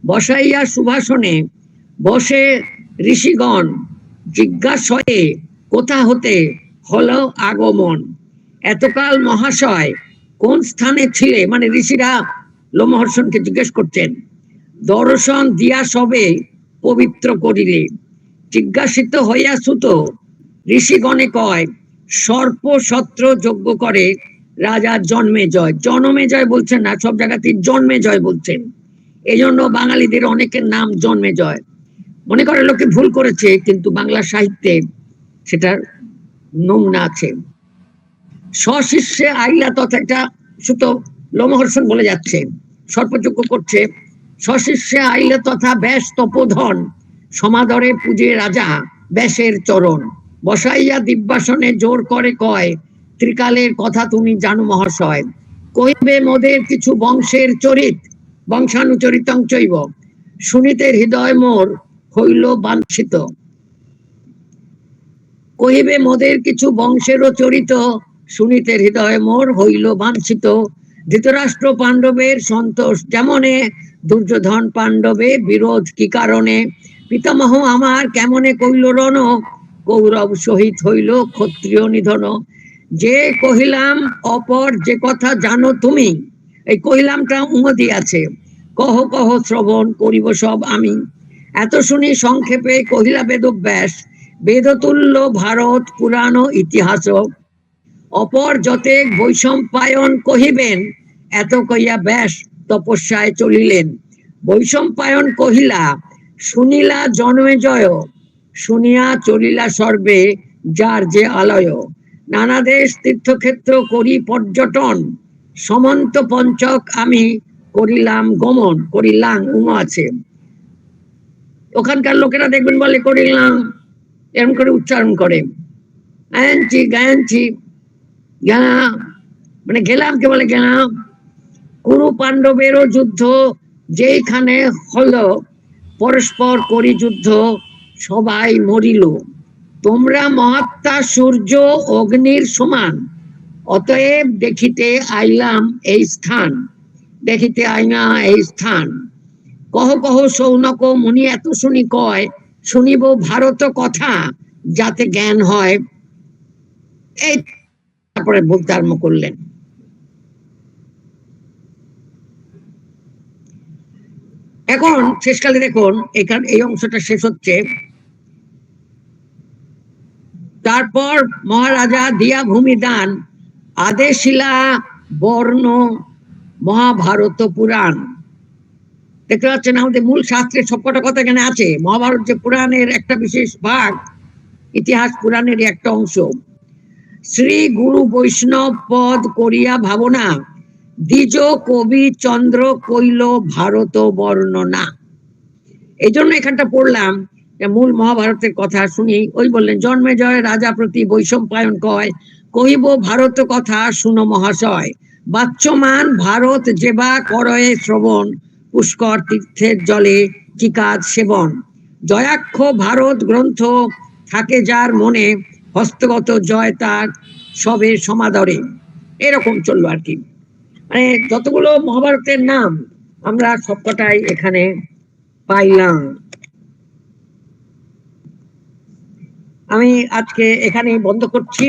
বসাইয়া সুভাষণে বসে ঋষিগণ জিজ্ঞাসয়ে কোথা হতে হলো আগমন। এতকাল মহাশয় কোন স্থানে ছিলে, মানে ঋষিরা লোমহর্ষণকে জিজ্ঞেস করছেন। দর্শন দিয়া সবে পবিত্র করিলে। জিজ্ঞাসিত হইয়া সুত ঋষিগণে কয় সর্প সত্র যজ্ঞ করে রাজা জন্মে জয়। জন্মে জয় বলছেন না, সব জায়গাতে জন্মে জয় বলছেন। এই জন্য বাঙালিদের অনেকের নাম জন্মে জয়। মনে করে লোকে ভুল করেছে, কিন্তু বাংলা সাহিত্যে সেটার নমুনা আছে। সশিষ্যে আইলা তথা, একটা সুত লোমহর্ষণ বলে যাচ্ছে, সর্পযজ্ঞ করছে। সশিষ্যে আইলা তথা ব্যাস তপোধন, সমাদরে পূজে রাজা ব্যাসের চরণ। বসাইয়া দিব্যাসনে জোর করে কয় ত্রিকালের কথা তুমি জানো মহাশয়। কইবে মোদের কিছু বংশের চরিত, বংশানুচরিতং চৈব, শুনিতে হৃদয় মোর হইল বাঞ্ছিত। কহিবে মোদের কিছু বংশেরও চরিত, শুনিতে হৃদয় মোর হইল বাঞ্ছিত। ধৃতরাষ্ট্র পাণ্ডবের সন্তোষ যেমনে, দুর্যোধন পাণ্ডবে বিরোধ কি কারণে। পিতামহ আমার কেমনে কইল রণ, কৌরব সহিত হইল ক্ষত্রিয় নিধন। যে কহিলাম অপর যে কথা জানো তুমি, এই কহিলামটা উমদি আছে। কহ কহ শ্রবণ করিব সব আমি। এত শুনি সংক্ষেপে কহিলা বেদব্যাস, বেদতুল্য ভারত পুরাণ ইতিহাস। অপর যতেক বৈশম্পায়ন কহিবেন, এত কইয়া ব্যাস তপস্যায় চলিলেন। বৈশম্পায়ন কহিলা শুনিলা জন্মে জয়, শুনিয়া চলিলা সর্বে যার যে আলয়। নানা দেশ তীর্থক্ষেত্র করি পর্যটন, সমন্ত পঞ্চক আমি করিলাম গমন। করিলাম উম আছে। ওখানকার লোকেরা দেখবেন বলে করিলাম, এরকম করে উচ্চারণ করে, গায়ানছি গায়ানছি, গেলাম মানে গেলাম কে বলে গেলাম। কুরু পাণ্ডবেরও যুদ্ধ যেখানে হলো, পরস্পর করি যুদ্ধ সবাই মরিল। তোমরা মহাত্মা সূর্য অগ্নির সমান, অতএব দেখিতে আইলাম এই স্থান, দেখিতে আইনা এই স্থান। কহ কহ সৌনক মুনি এত শুনি কয়, শুনিব ভারত কথা যাতে জ্ঞান হয়। এই তারপরে বলতে আরম্ভ করলেন। এখন শেষকালে দেখুন এখান এই অংশটা শেষ হচ্ছে। তারপর মহারাজা দিয়া ভূমি দান, আদেশিলা বর্ণ মহাভারত পুরাণ। দেখতে পাচ্ছেন আমাদের মূল শাস্ত্রের সবকটা কথা এখানে আছে। মহাভারত যে পুরাণের একটা বিশেষ ভাগ, ইতিহাস পুরাণের একটা অংশ। শ্রী গুরু বৈষ্ণব পদ করিয়া ভাবনা, দ্বিজ কবি চন্দ্র কইল ভারত বর্ণনা। এই জন্য এখানটা পড়লাম, মূল মহাভারতের কথা শুনি। ওই বললেন, জন্মে জয় রাজা প্রতি বৈষম্পায়ন কয়, কহিব ভারত কথা শুনো মহাশয়। বাচ্যমান ভারত যেবা করয়ে শ্রবণ, পুষ্কর তীর্থের জলে কি কাজ সেবন। জয়াক্ষ ভারত গ্রন্থ থাকে যার মনে, হস্তগত জয় তার সবে সমাদরে। এরকম চললো আর কি। মানে যতগুলো মহাভারতের নাম আমরা সবকটাই এখানে পাইলাম। আমি আজকে এখানেই বন্ধ করছি।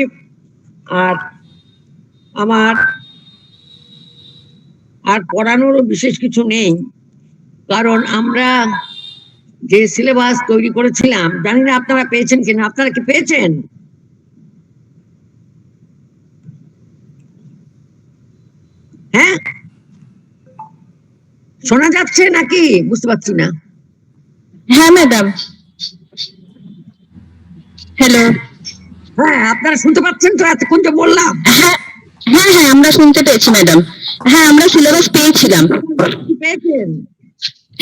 আর আমার আর পড়ানোরও বিশেষ কিছু নেই, কারণ আমরা যে সিলেবাস তৈরি করেছিলাম, জানি না আপনারা পেয়েছেন কিনা। আপনারা কি পেয়েছেন? হ্যাঁ, শোনা যাচ্ছে নাকি? বুঝতে পারছি না। হ্যাঁ ম্যাডাম, হ্যালো। হ্যাঁ, আপনারা শুনতে পাচ্ছেন তো? এতক্ষণ যে বললাম। হ্যাঁ হ্যাঁ হ্যাঁ আমরা শুনতে পেয়েছি ম্যাডাম। হ্যাঁ আমরা সিলেবাস পেয়েছিলাম। কি পেয়েছেন?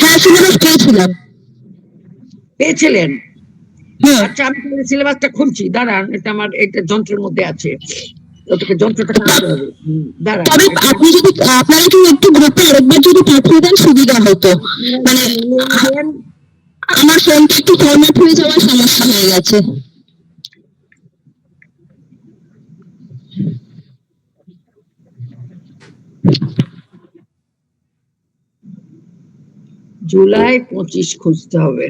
হ্যাঁ সিলেবাস পেয়েছিলাম। পেয়েছিলেন? হুম। আচ্ছা, আমি সিলেবাসটা খুলছি, দাঁড়ান। এটা আমার এটা যন্ত্রের মধ্যে আছে, ওটাকে যন্ত্রটা খুলতে হবে। দাঁড়ান। তবে আপনি যদি আপনারা কি একটু গ্রুপে আরেকবার যদি পাঠিয়ে দেন সুবিধা হতো। মানে আমার ফোনটা একটু ফরম্যাট হয়ে যাওয়ার সমস্যা হয়ে গেছে। জুলাই 25 খুঁজতে হবে।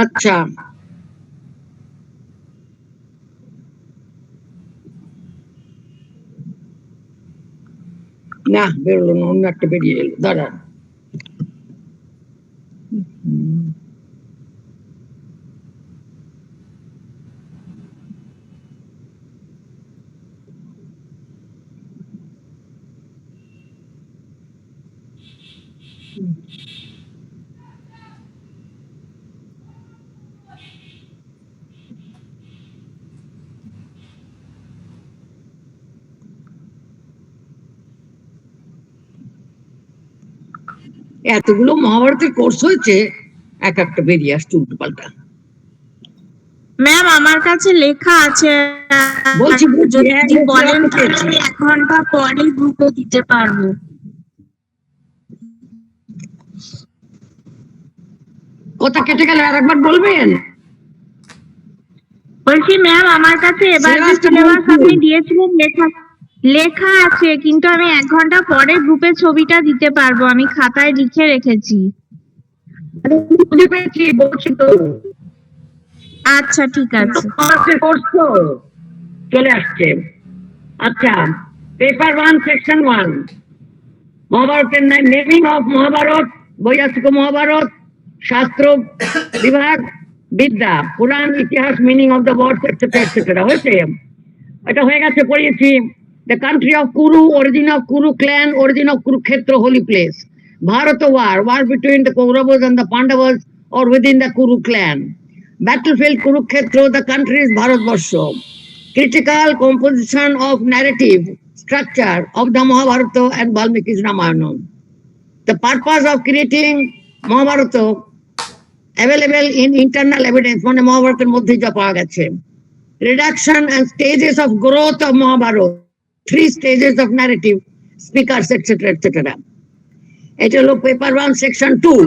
আচ্ছা, না বেরোলো না, অন্য একটা বেরিয়ে এলো, দাঁড়ান। এতগুলো মহাভারতের কোর্স হয়েছে, এক একটা বেরিয়ে আসছে উল্টো পাল্টা। ম্যাম আমার কাছে লেখা আছে, বলছি যদি বলেন তাহলে 1 ঘন্টা পরে গ্রুপে দিতে পারবো। কথা কেটে গেলে আর একবার বলবেন? বলছি ম্যাম আমার কাছে এবার যে সিলেবাস আপনি দিয়েছিলেন লেখা আছে, কিন্তু আমি 1 ঘন্টা পরে গ্রুপে ছবিটা দিতে পারবো, আমি খাতায় লিখে রেখেছি। বুঝতে পেরেছি, বলছি তো। আচ্ছা ঠিক আছে। কোর্স তো চলে আসছে। আচ্ছা, পেপার 1 সেকশন 1, মহাভারতের নেমিং অফ মহাভারত, বৈয়াসিক মহাভারত, শাস্ত্র বিভাগ বিদ্যা, পুরাণ ইতিহাস, meaning of the words etcetera etcetera হয়েছে। এটা হয়ে গেছে, পড়িয়েছি। The country of Kuru, origin of Kuru clan, origin of Kurukshetra holy place, Bharata war between the Kauravas and the Pandavas or within the Kuru clan, battlefield Kurukshetra, the country is Bharatvarsha, critical composition of narrative structure of the Mahabharata and Valmiki's Ramayana, the purpose of creating Mahabharata available in internal evidence, মানে মহাভারতের মধ্যে যা পাওয়া গেছে, reduction and stages of growth of Mahabharata, 3 stages of narrative, speakers, etc. etc. এটা হলো paper 1 section 2।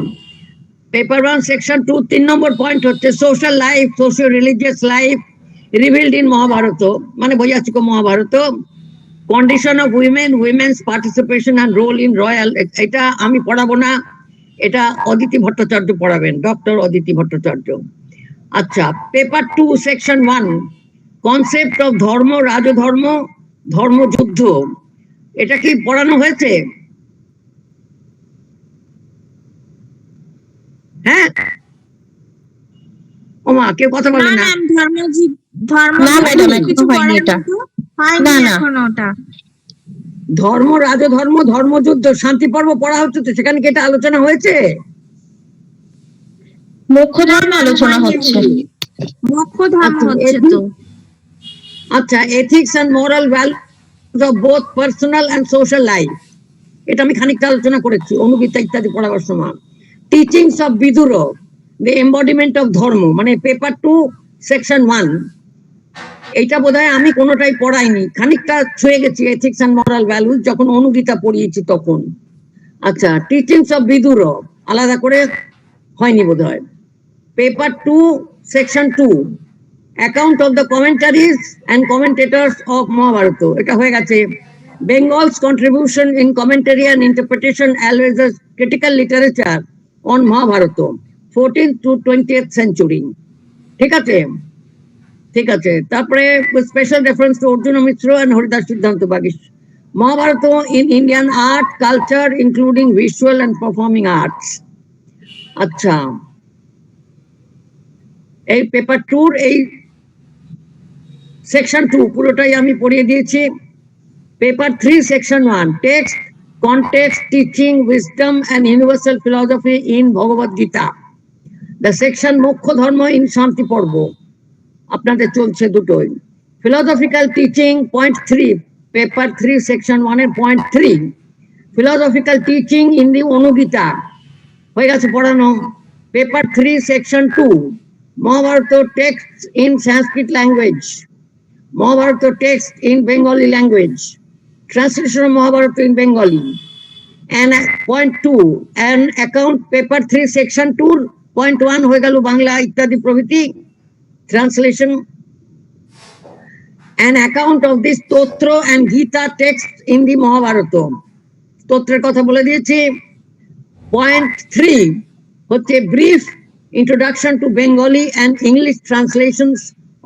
Paper 1 section 2 3 নম্বর point হচ্ছে social life, socio religious life revealed in Mahabharata, মানে বোঝাচ্ছি Mahabharata, condition of women, women's participation and role in royal. এটা আমি পড়াবো না, এটা অদিতি ভট্টাচার্য পড়াবেন, ডক্টর অদিতি ভট্টাচার্য। আচ্ছা, পেপার 2 সেকশন 1 কনসেপ্ট অফ ধর্ম, রাজধর্ম, ধর্মযুদ্ধ, এটা কি পড়ানো হয়েছে? হ্যাঁ, ওমা কেউ কথা বলে না। না ম্যাডাম, কিছু হয়নি এটা। না না, ধর্ম, রাজধর্ম, ধর্মযুদ্ধ, শান্তি পর্ব পড়া হচ্ছে তো, সেখানে কি এটা আলোচনা হয়েছে? মুখ্য ধর্ম আলোচনা হচ্ছে। আচ্ছা, ethics and moral values of both personal and social life, এটা আমি খানিকটা আলোচনা করেছি অনুগীতা ইত্যাদি পড়াবার সময়। Teachings of Vidura, the embodiment of dharma, মানে পেপার 2 সেকশন 1। এইটা বোধহয় আমি কোনোটাই পড়াইনি, খানিকটা ছুঁয়ে গেছি এথিক্স এন্ড মোরাল ভ্যালুস যখন অনুগীতা পড়িয়েছি তখন। আচ্ছা, টিচিংস অফ বিদুর আলাদা করে হয়নি বোধহয়। Paper 2 section 2 account of the commentaries and commentators of Mahabharata, এটা হয়ে গেছে। Bengal's contribution in commentary and interpretation as well as critical literature on Mahabharata 14th to 20th century। ঠিক আছে, ঠিক আছে। তারপরে special reference to Arjun Mishra and Haridas Siddhanta Bagish, Mahabharata in Indian art culture including visual and performing arts. আচ্ছা, এই পেপার 2 এই সেকশন 2 পুরোটাই আমি পড়িয়ে দিয়েছি। Paper 3 section 1 text, context, teaching, wisdom and universal philosophy in Bhagavad Gita, the section Moksha Dharma in Shanti Parva, আপনাদের চলছে দুটোই। Philosophical teaching point 3, paper 3 section 1 এর point 3, philosophical teaching in the Anugita হয়ে গেছে পড়ানো। Paper 3 section 2 Mahabharata text in Sanskrit language, Mahabharata text in Bengali language, translation of Mahabharata in Bengali, and point 2 an account, paper 3 section 2 point 1 হয়ে গেল বাংলা ইত্যাদি প্রভৃতি, translation, an account of this Stotra and Gita text in the Mahabharata, স্তোত্রের কথা বলে দিয়েছি। point 3 হচ্ছে brief introduction to Bengali and English translations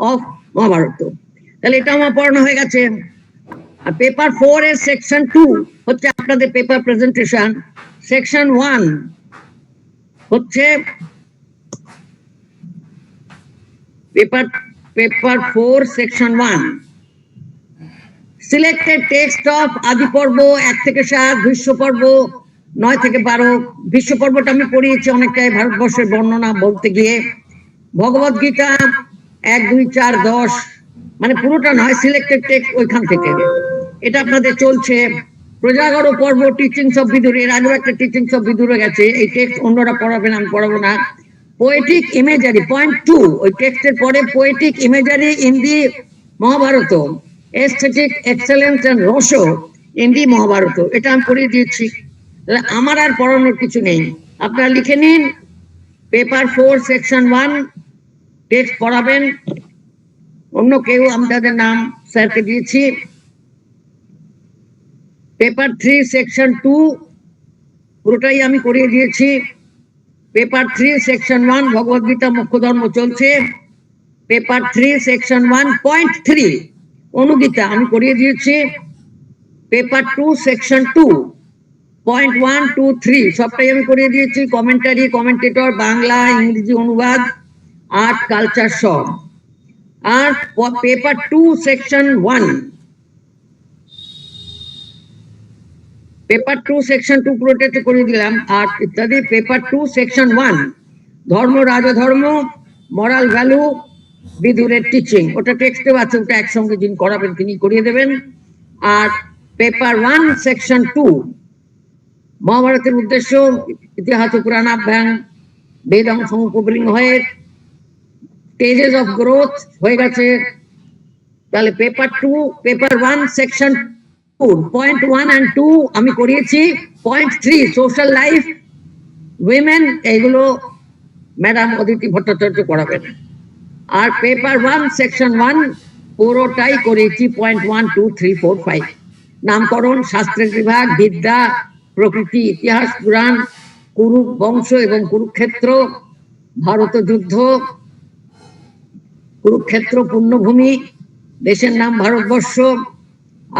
of Mahabharata, তাহলে এটা আমার পড়ানো হয়ে গেছে। আর পেপার 4 এর সেকশন 2 হচ্ছে আপনাদের পেপার প্রেজেন্টেশন। সেকশন 1 হচ্ছে paper 4 section 1 selected text of আদি পর্ব 1 থেকে 7, ভীষ্ম পর্ব 9 থেকে 12। ভীষ্ম পর্বটা আমি পড়িয়েছি অনেকটাই, ভারতবর্ষের বর্ণনা বলতে গিয়ে। ভগবদ গীতা 1, 2, 4, 10, মানে পুরোটা নয়, সিলেক্টেড টেক্সট ওইখান থেকে, এটা আপনাদের চলছে। প্রজাগর পর্ব টিচিংস অফ বিদুর, এর আগেও একটা টিচিংস অফ বিদুর গেছে, এই টেক্সট অন্যরা পড়াবেন, আমি পড়াবো না। পোয়েটিক ইমেজারি পয়েন্ট 2, ওই টেক্সটের পরে poetic imagery in the Mahabharata, aesthetic excellence and rasa in the Mahabharata, এটা আমি পড়িয়ে দিয়েছি। আমার আর পড়ানোর কিছু নেই, আপনারা লিখে নিন। পেপার 4 সেকশন 1 টেক্সট পড়াবেন, অন্য কেউ, আমি তাদের নাম স্যারকে দিয়েছি। পেপার 3 সেকশন 2 পুরোটাই আমি করিয়ে দিয়েছি। পেপার 3 সেকশন 1 ভগবদ্গীতা মুখ্য ধর্ম চলছে। পেপার 3 সেকশন 1 পয়েন্ট 3 অনুগীতা আমি করিয়ে দিয়েছি। পেপার 2 সেকশন 2 পয়েন্ট 1, 2, 3 সবটাই আমি করিয়ে দিয়েছি। কমেন্টারি, কমেন্টেটর, বাংলা, ইংরেজি অনুবাদ, আর্ট, কালচার সব। আর পেপার 2 সেকশন 1, পেপার 2 সেকশন 2 পুরোটা করে দিলাম। আর ইত্যাদি পেপার 2 সেকশন 1, ধর্ম, রাজধর্ম, মরাল ভ্যালু, বিদুরের টিচিং, ওটা টেক্সটেও আছে, ওটা একসঙ্গে যিনি করাবেন তিনি করিয়ে দেবেন। আর পেপার 1 সেকশন 2, মহাভারতের উদ্দেশ্য, ইতিহাস ও পুরাণাভ্যাং, বেদং সমুপলিং হয়ে স্টেজেস অফ গ্রোথ হয়ে গেছে। তাহলে পেপার 1 সেকশন 2 পয়েন্ট 1 and 2 আমি করিয়েছি। পয়েন্ট 3 সোশ্যাল লাইফ, উইমেন, এগুলো ম্যাডাম অদিতি ভট্টাচার্য করাবেন। আর পেপার 1 সেকশন 1 পুরোটাই করেছি পয়েন্ট 1, 2, 3, 4, 5। নামকরণ, শাস্ত্রের বিভাগ, বিদ্যা, প্রকৃতি, ইতিহাস, পুরাণ, কুরু বংশ এবং কুরুক্ষেত্র, ভারত যুদ্ধ, কুরুক্ষেত্র পূর্ণভূমি, দেশের নাম ভারতবর্ষ,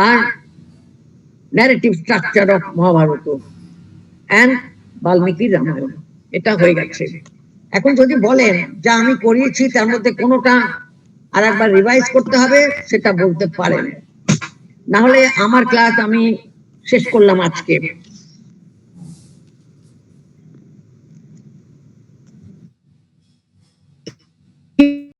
আর narrative structure of Mahabharata and Valmiki Ramayana. এটা হয়ে গেছে। এখন যদি বলেন যা আমি করিয়েছি তার মধ্যে কোনোটা আর একবার রিভাইজ করতে হবে, সেটা বলতে পারেন, না হলে আমার ক্লাস আমি শেষ করলাম আজকে।